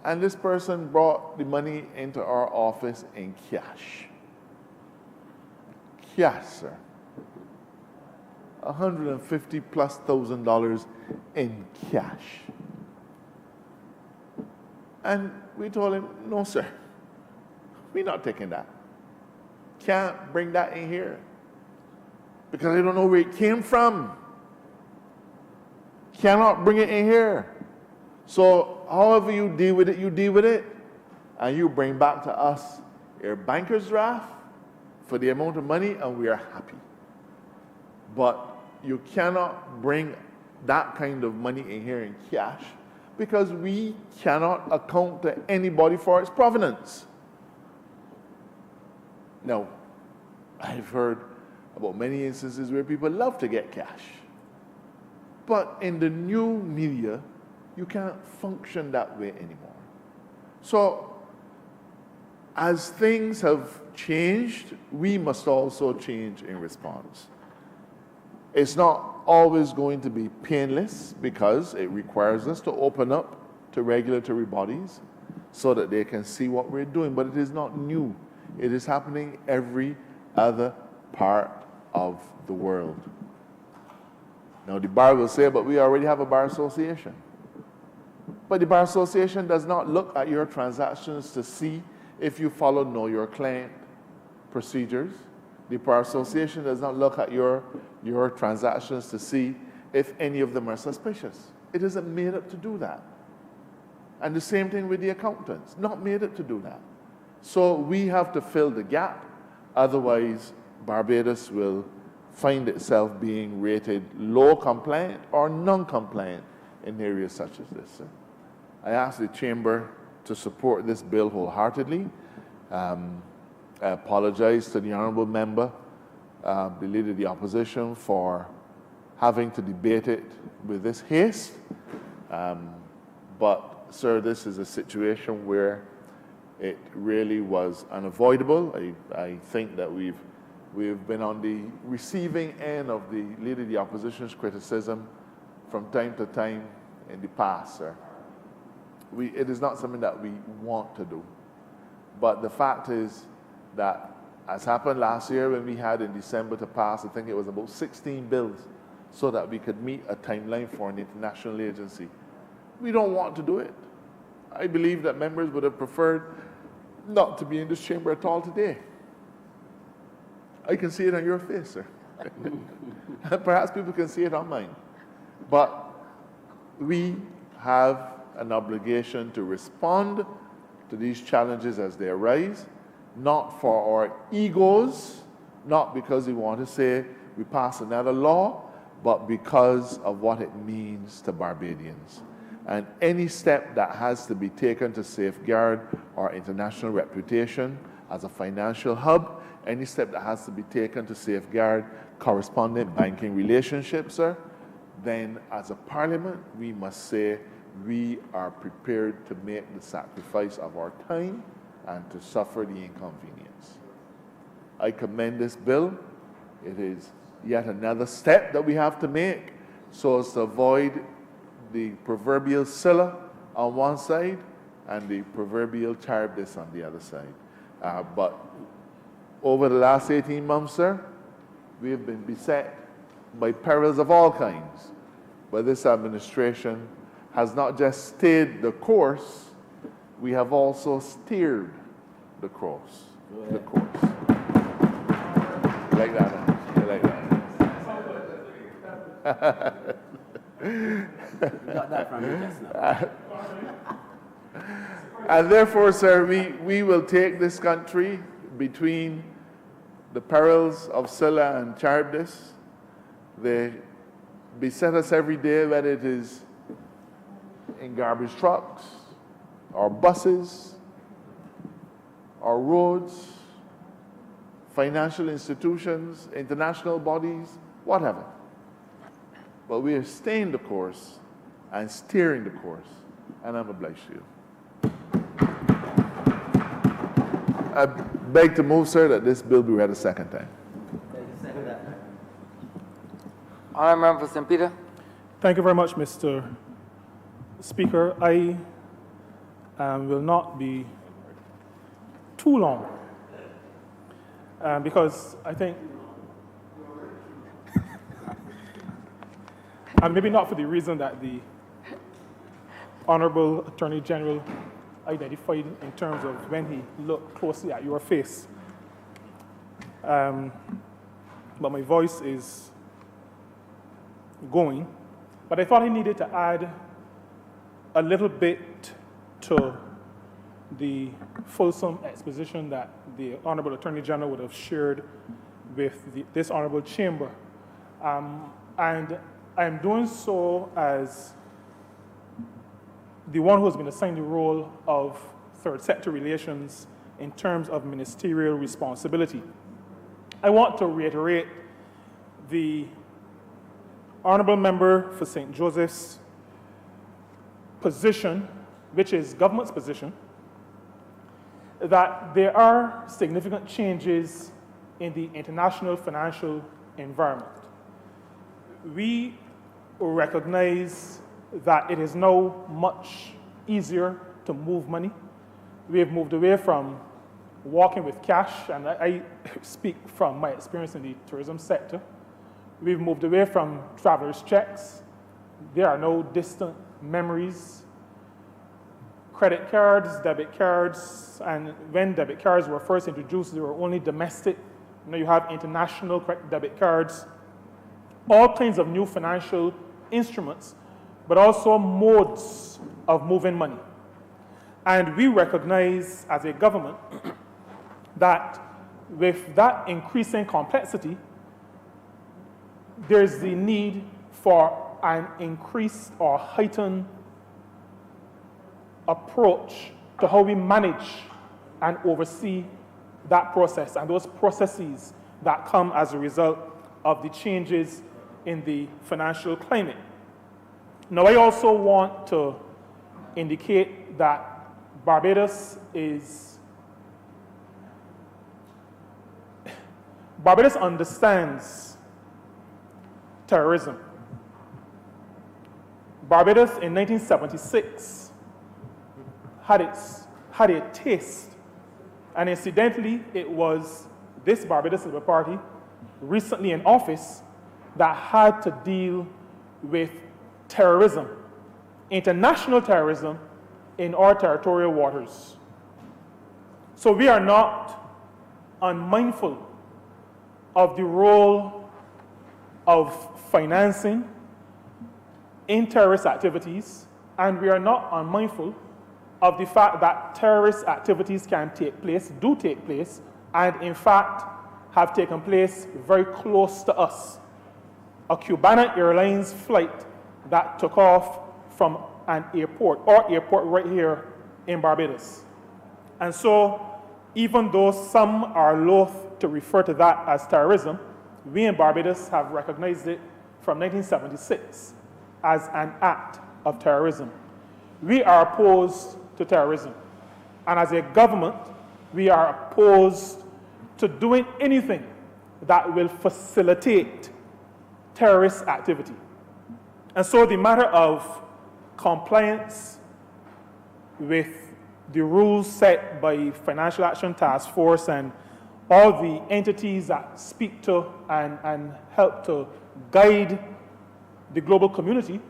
And this person brought the money into our office in cash. Cash, sir. $150,000+ in cash. And we told him, no, sir, we're not taking that. Can't bring that in here, because I don't know where it came from. Cannot bring it in here. So however you deal with it, you deal with it, and you bring back to us your banker's draft for the amount of money, and we are happy. But you cannot bring that kind of money in here in cash, because we cannot account to anybody for its provenance. Now, I've heard about many instances where people love to get cash. But in the new media, you can't function that way anymore. So, as things have changed, we must also change in response. It's not always going to be painless, because it requires us to open up to regulatory bodies so that they can see what we're doing. But it is not new. It is happening every other part of the world. Now, the bar will say, but we already have a bar association. But the bar association does not look at your transactions to see if you follow Know Your Client procedures. The bar association does not look at your transactions to see if any of them are suspicious. It isn't made up to do that. And the same thing with the accountants, not made up to do that. So we have to fill the gap, otherwise Barbados will find itself being rated low compliant or non-compliant in areas such as this. Sir. I ask the Chamber to support this bill wholeheartedly. I apologize to the Honourable Member, the Leader of the Opposition, for having to debate it with this haste. But, sir, this is a situation where it really was unavoidable. I think that we've been on the receiving end of the Leader of the Opposition's criticism from time to time in the past, sir. It is not something that we want to do. But the fact is that, as happened last year when we had in December to pass, I think it was about 16 bills, so that we could meet a timeline for an international agency. We don't want to do it. I believe that members would have preferred not to be in this chamber at all today. I can see it on your face, sir. Perhaps people can see it on mine. But we have an obligation to respond to these challenges as they arise, not for our egos, not because we want to say we pass another law, but because of what it means to Barbadians. And any step that has to be taken to safeguard our international reputation as a financial hub, any step that has to be taken to safeguard correspondent banking relationships, sir, then as a parliament, we must say we are prepared to make the sacrifice of our time and to suffer the inconvenience. I commend this bill. It is yet another step that we have to make so as to avoid the proverbial Scylla on one side and the proverbial Charybdis on the other side. But over the last 18 months, sir, we have been beset by perils of all kinds. But this administration has not just stayed the course, we have also steered the course. the course. You like that? Huh? You like that? Got that from me just now. And therefore, sir, we will take this country between the perils of Scylla and Charybdis. They beset us every day, whether it is in garbage trucks, or buses, or roads, financial institutions, international bodies, whatever. But we are staying the course and steering the course, and I'm obliged to you. I beg to move, sir, that this bill be read a second time. Honourable Member for St. Peter. Thank you very much, Mr. Speaker. I will not be too long because I think, and maybe not for the reason that the Honorable Attorney General identified in terms of when he looked closely at your face. But my voice is going. But I thought I needed to add a little bit to the fulsome exposition that the Honorable Attorney General would have shared with this Honorable Chamber. And I'm doing so as the one who has been assigned the role of third sector relations in terms of ministerial responsibility. I want to reiterate the Honourable Member for St. Joseph's position, which is government's position, that there are significant changes in the international financial environment. We recognize that it is now much easier to move money. We have moved away from walking with cash, and I speak from my experience in the tourism sector. We've moved away from traveler's checks. There are no distant memories. Credit cards, debit cards, and when debit cards were first introduced, they were only domestic. Now you have international debit cards, all kinds of new financial instruments, but also modes of moving money. And we recognize as a government that with that increasing complexity, there's the need for an increased or heightened approach to how we manage and oversee that process and those processes that come as a result of the changes in the financial climate. Now, I also want to indicate that Barbados understands terrorism. Barbados in 1976 had a taste, and incidentally, it was this Barbados Labour Party recently in office that had to deal with terrorism, international terrorism in our territorial waters. So we are not unmindful of the role of financing in terrorist activities, and we are not unmindful of the fact that terrorist activities can take place, do take place, and in fact have taken place very close to us. A Cubana Airlines flight that took off from an airport, or airport right here in Barbados. And so, even though some are loath to refer to that as terrorism, we in Barbados have recognized it from 1976 as an act of terrorism. We are opposed to terrorism. And as a government, we are opposed to doing anything that will facilitate terrorist activity. And so the matter of compliance with the rules set by Financial Action Task Force and all the entities that speak to and help to guide the global community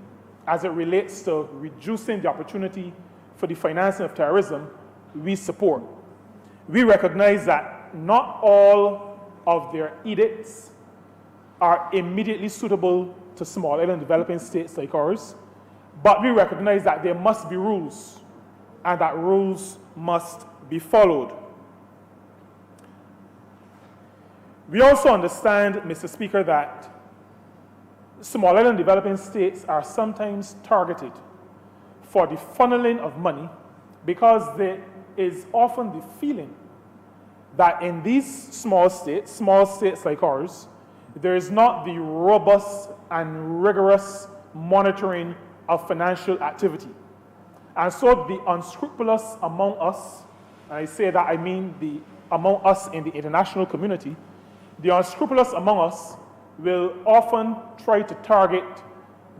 as it relates to reducing the opportunity for the financing of terrorism, we support. We recognize that not all of their edicts are immediately suitable to small island developing states like ours, but we recognize that there must be rules, and that rules must be followed. We also understand, Mr. Speaker, that small island developing states are sometimes targeted for the funneling of money because there is often the feeling that in these small states like ours, there is not the robust and rigorous monitoring of financial activity. And so the unscrupulous among us, and I say that I mean among us in the international community, the unscrupulous among us will often try to target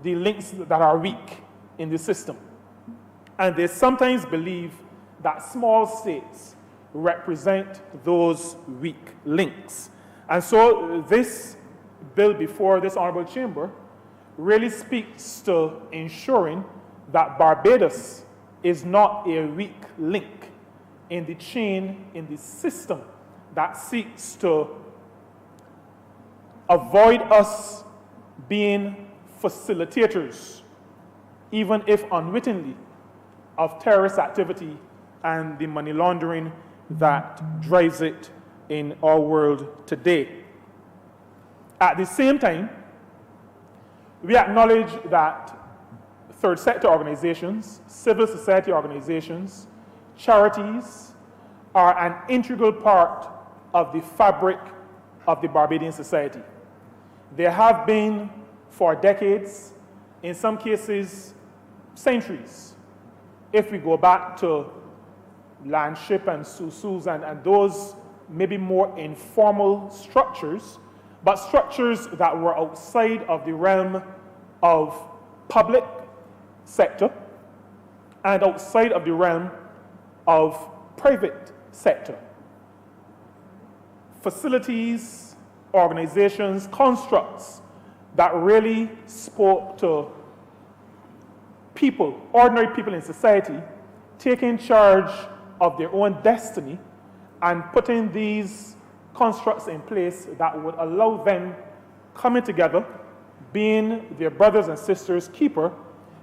the links that are weak in the system. And they sometimes believe that small states represent those weak links. And so this bill before this Honorable Chamber really speaks to ensuring that Barbados is not a weak link in the chain, in the system that seeks to avoid us being facilitators, even if unwittingly, of terrorist activity and the money laundering that drives it in our world today. At the same time, we acknowledge that third sector organizations, civil society organizations, charities are an integral part of the fabric of the Barbadian society. They have been for decades, in some cases, centuries. If we go back to Landship and Susus and those maybe more informal structures, but structures that were outside of the realm of public sector and outside of the realm of private sector. Facilities, organizations, constructs that really spoke to people, ordinary people in society, taking charge of their own destiny and putting these constructs in place that would allow them coming together, being their brothers and sisters' keeper,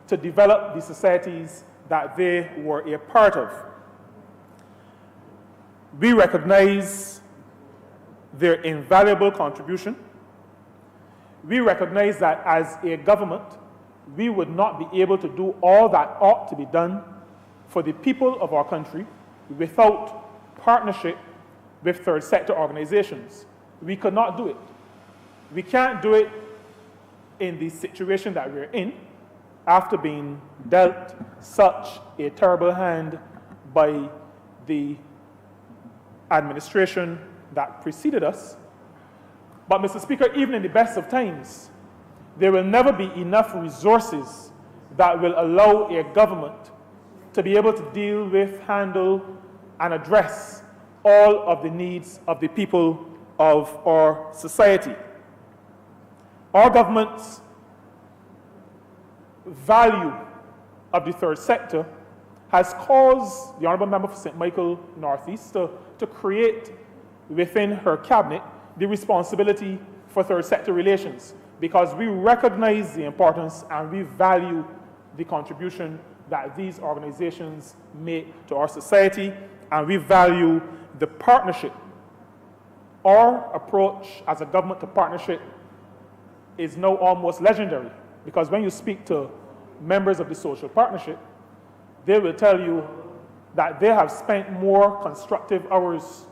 to develop the societies that they were a part of. We recognize their invaluable contribution. We recognize that as a government, we would not be able to do all that ought to be done for the people of our country without partnership with third sector organizations. We could not do it. We can't do it in the situation that we're in after being dealt such a terrible hand by the administration that preceded us. But Mr. Speaker, even in the best of times, there will never be enough resources that will allow a government to be able to deal with, handle, and address all of the needs of the people of our society. Our government's value of the third sector has caused the Honourable Member for St. Michael Northeast to create within her cabinet the responsibility for third sector relations, because we recognize the importance and we value the contribution that these organizations make to our society, and we value the partnership. Our approach as a government to partnership is now almost legendary, because when you speak to members of the social partnership, they will tell you that they have spent more constructive hours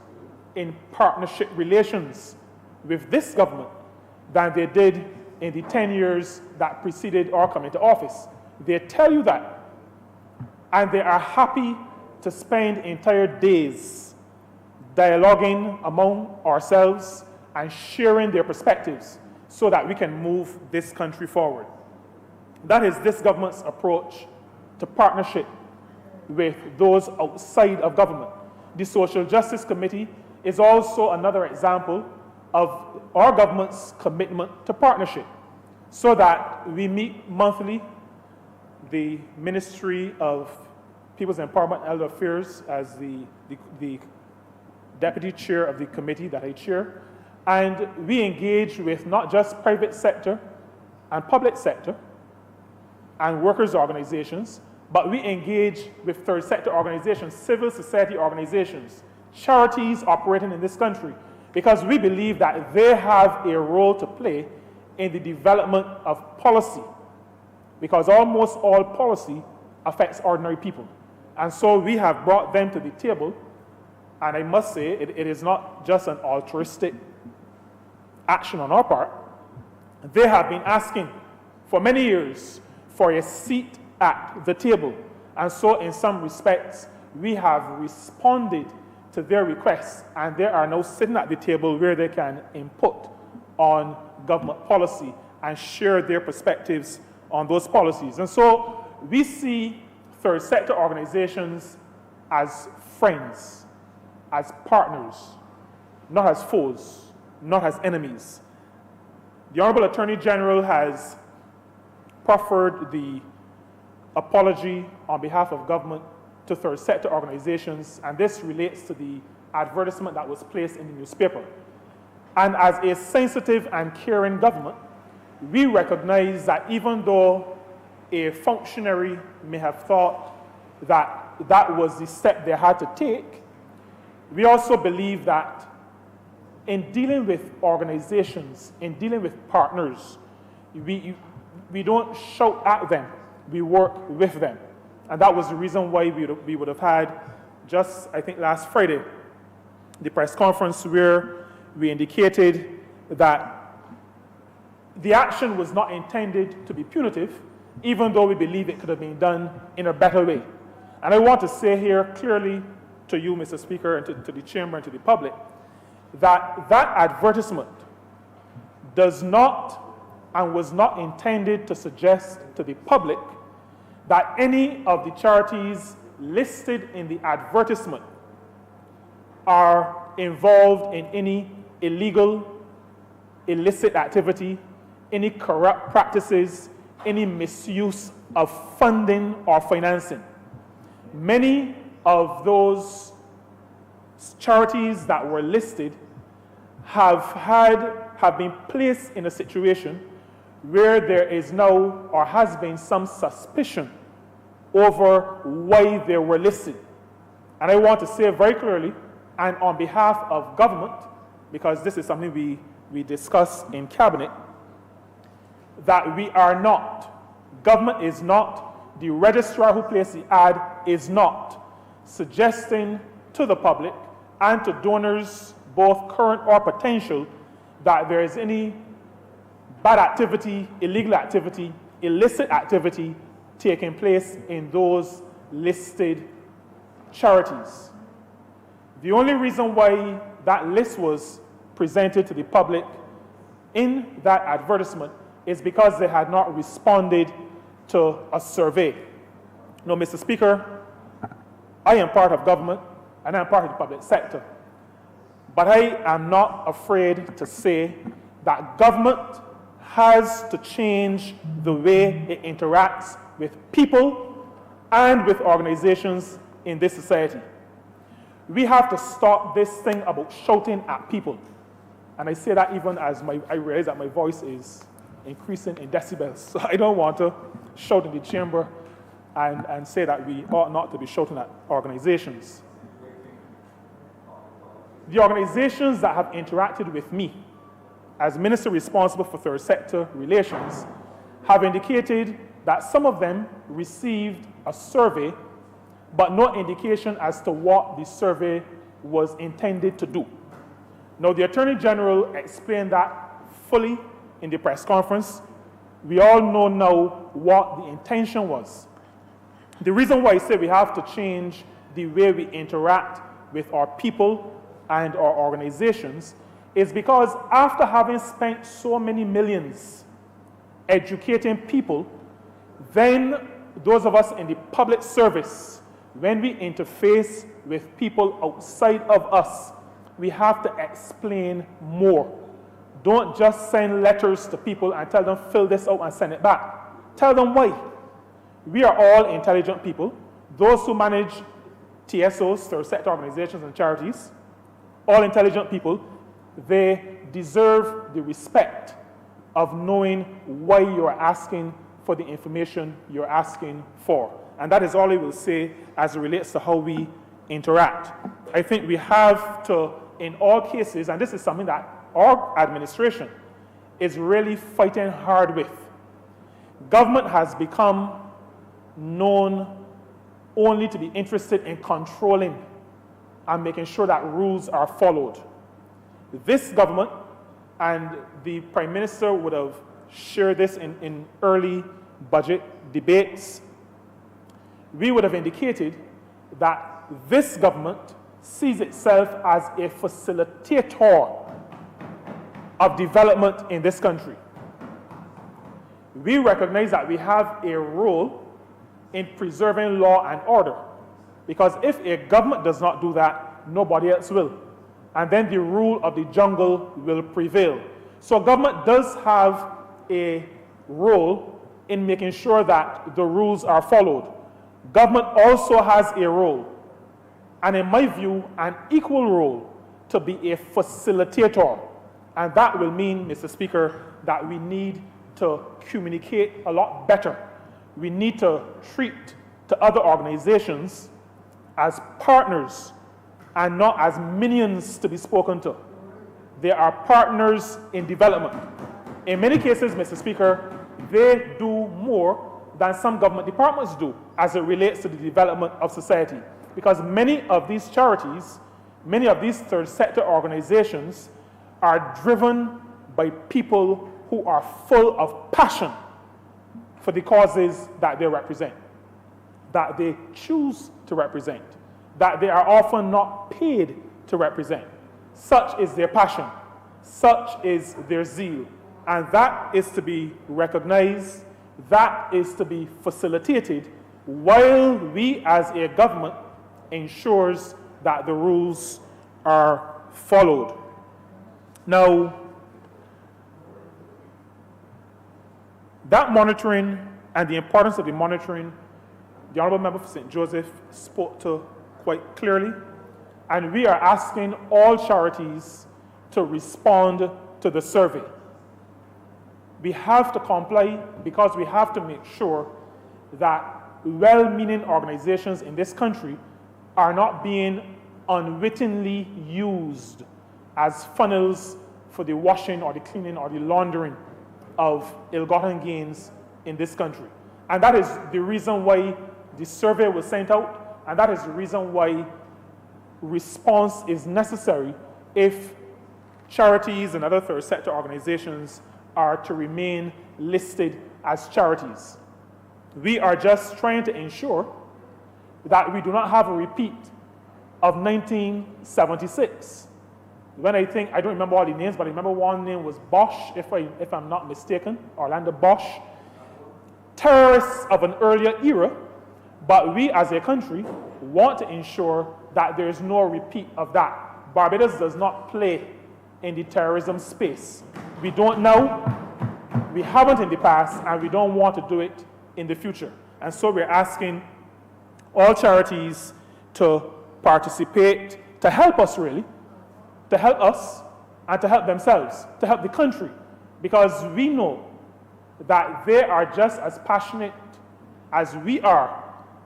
in partnership relations with this government than they did in the 10 years that preceded our coming to office. They tell you that, and they are happy to spend entire days dialoguing among ourselves and sharing their perspectives so that we can move this country forward. That is this government's approach to partnership with those outside of government. The Social Justice Committee is also another example of our government's commitment to partnership, so that we meet monthly. The Ministry of People's Empowerment and Elder Affairs, as the deputy chair of the committee that I chair, and we engage with not just private sector and public sector and workers' organizations, but we engage with third sector organizations, civil society organizations, charities operating in this country, because we believe that they have a role to play in the development of policy, because almost all policy affects ordinary people. And so we have brought them to the table, and I must say it is not just an altruistic action on our part. They have been asking for many years for a seat at the table. And so in some respects, we have responded to their requests, and they are now sitting at the table where they can input on government policy and share their perspectives on those policies. And so we see third sector organizations as friends, as partners, not as foes, not as enemies. The Honorable Attorney General has proffered the apology on behalf of government to third sector organizations, and this relates to the advertisement that was placed in the newspaper. And as a sensitive and caring government, we recognize that even though a functionary may have thought that that was the step they had to take, we also believe that in dealing with organizations, in dealing with partners, we don't shout at them, we work with them. And that was the reason why we would have had, just I think last Friday, the press conference where we indicated that the action was not intended to be punitive, even though we believe it could have been done in a better way. And I want to say here clearly to you, Mr. Speaker, and to the chamber and to the public, that that advertisement does not and was not intended to suggest to the public that any of the charities listed in the advertisement are involved in any illegal, illicit activity, any corrupt practices, any misuse of funding or financing. Many of those charities that were listed have been placed in a situation where there is now or has been some suspicion over why they were listed. And I want to say very clearly, and on behalf of government, because this is something we discuss in cabinet, that we are not, government is not, the registrar who placed the ad is not suggesting to the public and to donors, both current or potential, that there is any bad activity, illegal activity, illicit activity taking place in those listed charities. The only reason why that list was presented to the public in that advertisement is because they had not responded to a survey. Now, Mr. Speaker, I am part of government and I am part of the public sector. But I am not afraid to say that government has to change the way it interacts with people and with organizations in this society. We have to stop this thing about shouting at people. And I say that even as I realize that my voice is increasing in decibels. So I don't want to shout in the chamber and say that we ought not to be shouting at organizations. The organizations that have interacted with me as minister responsible for third sector relations have indicated that some of them received a survey, but no indication as to what the survey was intended to do. Now, the Attorney General explained that fully in the press conference. We all know now what the intention was. The reason why I say we have to change the way we interact with our people and our organizations is because after having spent so many millions educating people, then those of us in the public service, when we interface with people outside of us, we have to explain more. Don't just send letters to people and tell them, fill this out and send it back. Tell them why. We are all intelligent people. Those who manage TSOs, third sector organizations and charities, all intelligent people, they deserve the respect of knowing why you are asking for the information you're asking for. And that is all I will say as it relates to how we interact. I think we have to, in all cases, and this is something that our administration is really fighting hard with. Government has become known only to be interested in controlling and making sure that rules are followed. This government, and the Prime Minister would have shared this in early budget debates, we would have indicated that this government sees itself as a facilitator of development in this country. We recognize that we have a role in preserving law and order, because if a government does not do that, nobody else will. And then the rule of the jungle will prevail. So government does have a role in making sure that the rules are followed. Government also has a role, and in my view, an equal role, to be a facilitator. And that will mean, Mr. Speaker, that we need to communicate a lot better. We need to treat to other organizations as partners and not as minions to be spoken to. They are partners in development. In many cases, Mr. Speaker, they do more than some government departments do as it relates to the development of society. Because many of these charities, many of these third sector organizations are driven by people who are full of passion for the causes that they represent, that they choose to represent, that they are often not paid to represent. Such is their passion, such is their zeal, and that is to be recognized, that is to be facilitated, while we as a government ensures that the rules are followed. Now, that monitoring and the importance of the monitoring, the Honourable Member for St. Joseph spoke to quite clearly, and we are asking all charities to respond to the survey. We have to comply because we have to make sure that well-meaning organizations in this country are not being unwittingly used as funnels for the washing or the cleaning or the laundering of ill-gotten gains in this country. And that is the reason why the survey was sent out, and that is the reason why response is necessary if charities and other third sector organizations are to remain listed as charities. We are just trying to ensure that we do not have a repeat of 1976. When I don't remember all the names, but I remember one name was Bosch, if I'm not mistaken, Orlando Bosch. Terrorists of an earlier era, but we as a country want to ensure that there is no repeat of that. Barbados does not play in the terrorism space. We don't now, we haven't in the past, and we don't want to do it in the future. And so we're asking all charities to participate, to help us really, to help us and to help themselves, to help the country, because we know that they are just as passionate as we are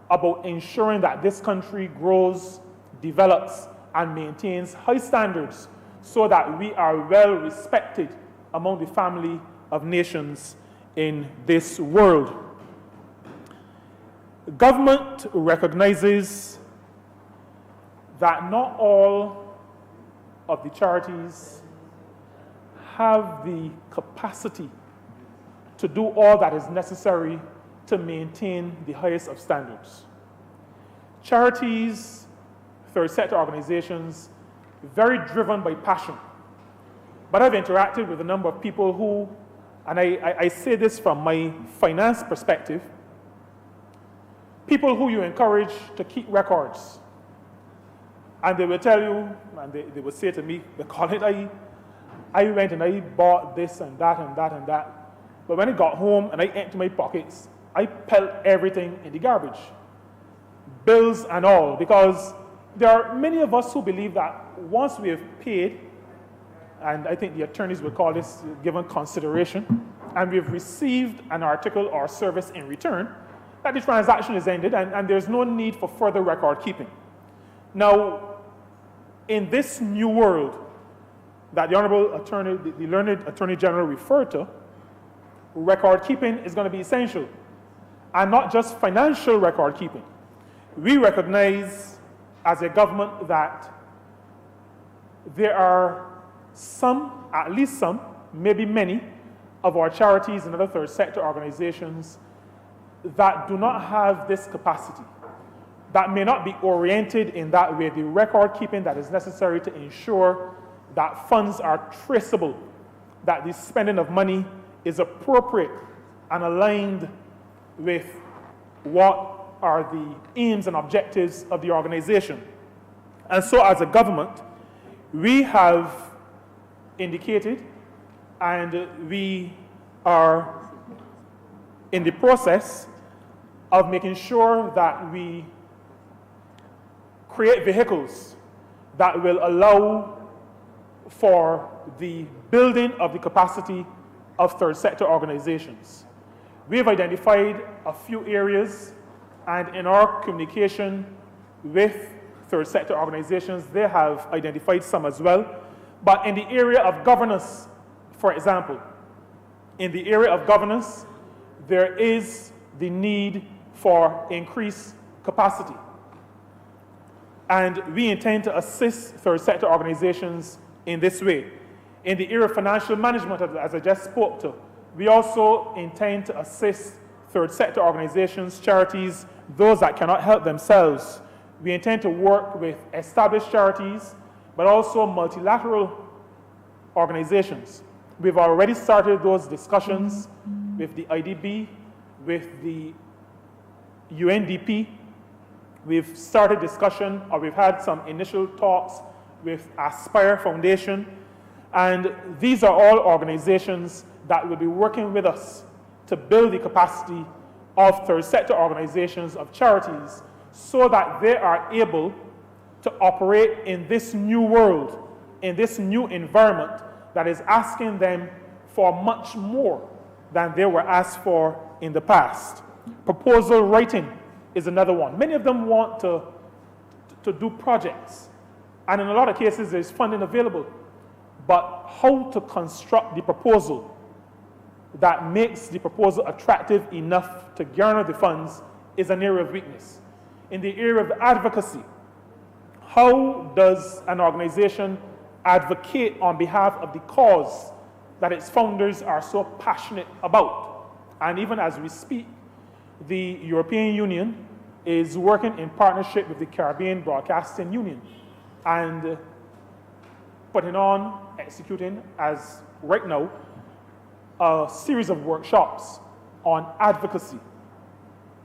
about ensuring that this country grows, develops, and maintains high standards so that we are well respected among the family of nations in this world. Government recognizes that not all of the charities have the capacity to do all that is necessary to maintain the highest of standards. Charities, third sector organizations, very driven by passion. But I've interacted with a number of people who, and I say this from my finance perspective, people who you encourage to keep records. And they will tell you, and they will say to me, they call it, I went and I bought this and that and that and that. But when I got home and I emptied my pockets, I pelted everything in the garbage. Bills and all, because There are many of us who believe that once we have paid, and I think the attorneys would call this given consideration, and we've received an article or service in return, that the transaction is ended and there's no need for further record keeping. Now, in this new world that the Honorable Attorney, the learned Attorney General referred to, record keeping is going to be essential, and not just financial record keeping. We recognize as a government that there are some, at least some, maybe many, of our charities and other third sector organizations that do not have this capacity, that may not be oriented in that way, the record keeping that is necessary to ensure that funds are traceable, that the spending of money is appropriate and aligned with what are the aims and objectives of the organization. And so as a government, we have indicated, and we are in the process of making sure that we create vehicles that will allow for the building of the capacity of third sector organizations. We have identified a few areas, and in our communication with third sector organizations, they have identified some as well. But in the area of governance, for example, in the area of governance, there is the need for increased capacity. And we intend to assist third sector organizations in this way. In the area of financial management, as I just spoke to, we also intend to assist third sector organizations, charities, those that cannot help themselves. We intend to work with established charities, but also multilateral organizations. We've already started those discussions with the IDB, with the UNDP. We've started discussion, or we've had some initial talks with Aspire Foundation, and these are all organizations that will be working with us to build the capacity of third sector organizations, of charities, so that they are able to operate in this new world, in this new environment that is asking them for much more than they were asked for in the past. Proposal writing is another one. Many of them want to do projects, and in a lot of cases there's funding available, but how to construct the proposal that makes the proposal attractive enough to garner the funds is an area of weakness. In the area of advocacy, how does an organization advocate on behalf of the cause that its founders are so passionate about? And even as we speak, the European Union is working in partnership with the Caribbean Broadcasting Union and putting on, executing, as right now, a series of workshops on advocacy.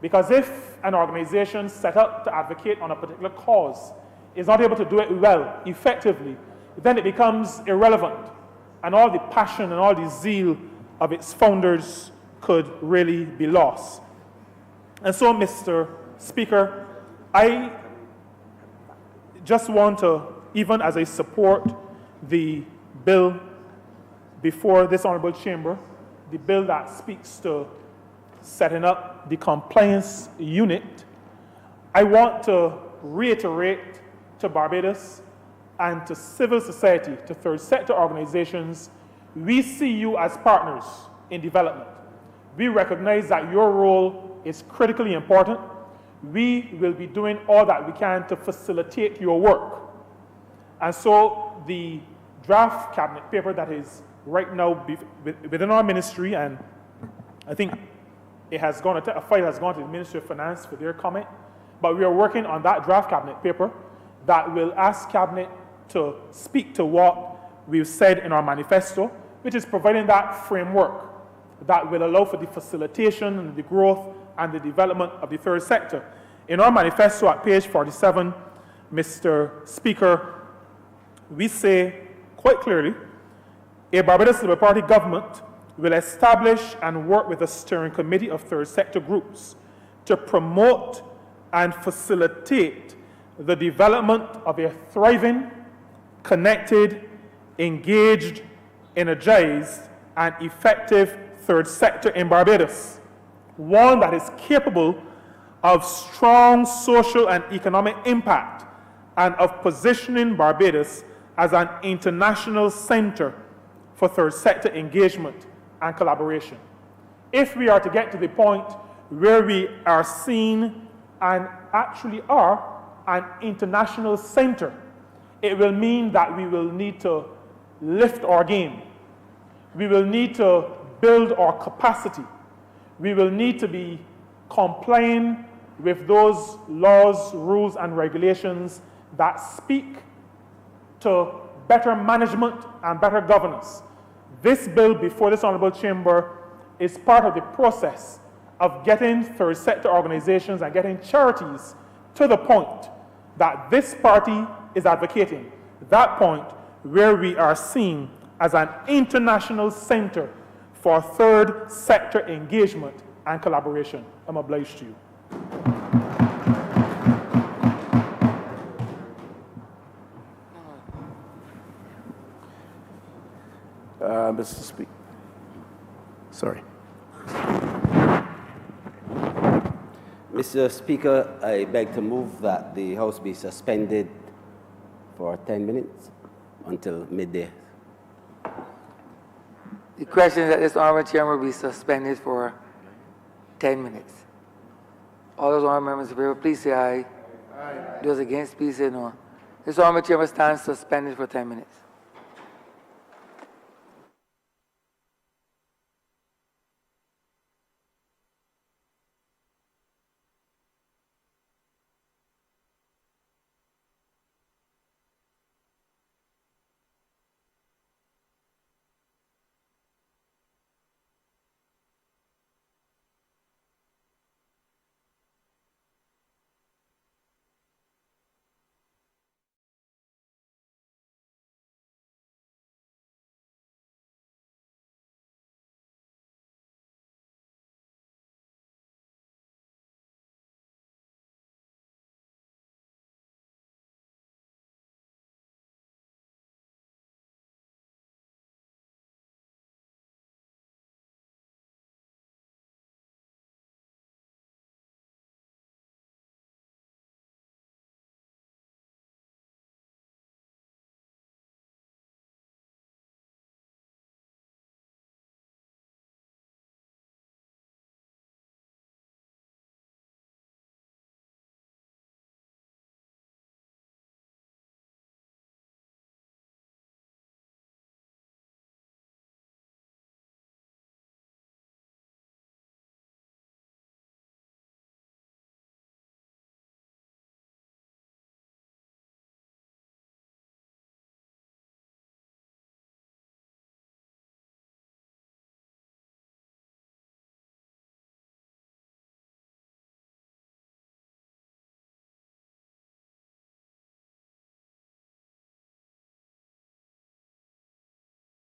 Because if an organization set up to advocate on a particular cause is not able to do it well, effectively, then it becomes irrelevant, and all the passion and all the zeal of its founders could really be lost. And so, Mr. Speaker, I just want to, even as I support the bill before this honorable chamber, the bill that speaks to setting up the compliance unit, I want to reiterate to Barbados and to civil society, to third sector organizations, we see you as partners in development. We recognize that your role is critically important. We will be doing all that we can to facilitate your work. And so the draft cabinet paper that is right now within our ministry, and I think it has gone, a file has gone to the Ministry of Finance for their comment, but we are working on that draft cabinet paper that will ask cabinet to speak to what we've said in our manifesto, which is providing that framework that will allow for the facilitation and the growth and the development of the third sector. In our manifesto at page 47, Mr. Speaker, we say quite clearly, a Barbados Labour Party government will establish and work with a steering committee of third sector groups to promote and facilitate the development of a thriving, connected, engaged, energized, and effective third sector in Barbados, one that is capable of strong social and economic impact and of positioning Barbados as an international center for third sector engagement and collaboration. If we are to get to the point where we are seen and actually are an international center, it will mean that we will need to lift our game. We will need to build our capacity. We will need to be complying with those laws, rules, and regulations that speak to better management and better governance. This bill before this Honorable Chamber is part of the process of getting third sector organizations and getting charities to the point that this party is advocating, that point where we are seen as an international center for third sector engagement and collaboration. I'm obliged to you. Mr. Speaker. Sorry. Mr. Speaker, I beg to move that the House be suspended for 10 minutes until midday. The question is that this honorable chamber be suspended for 10 minutes. All those honorable members in favor, please say aye. Aye. Those against, please say no. This honorable chamber stands suspended for 10 minutes.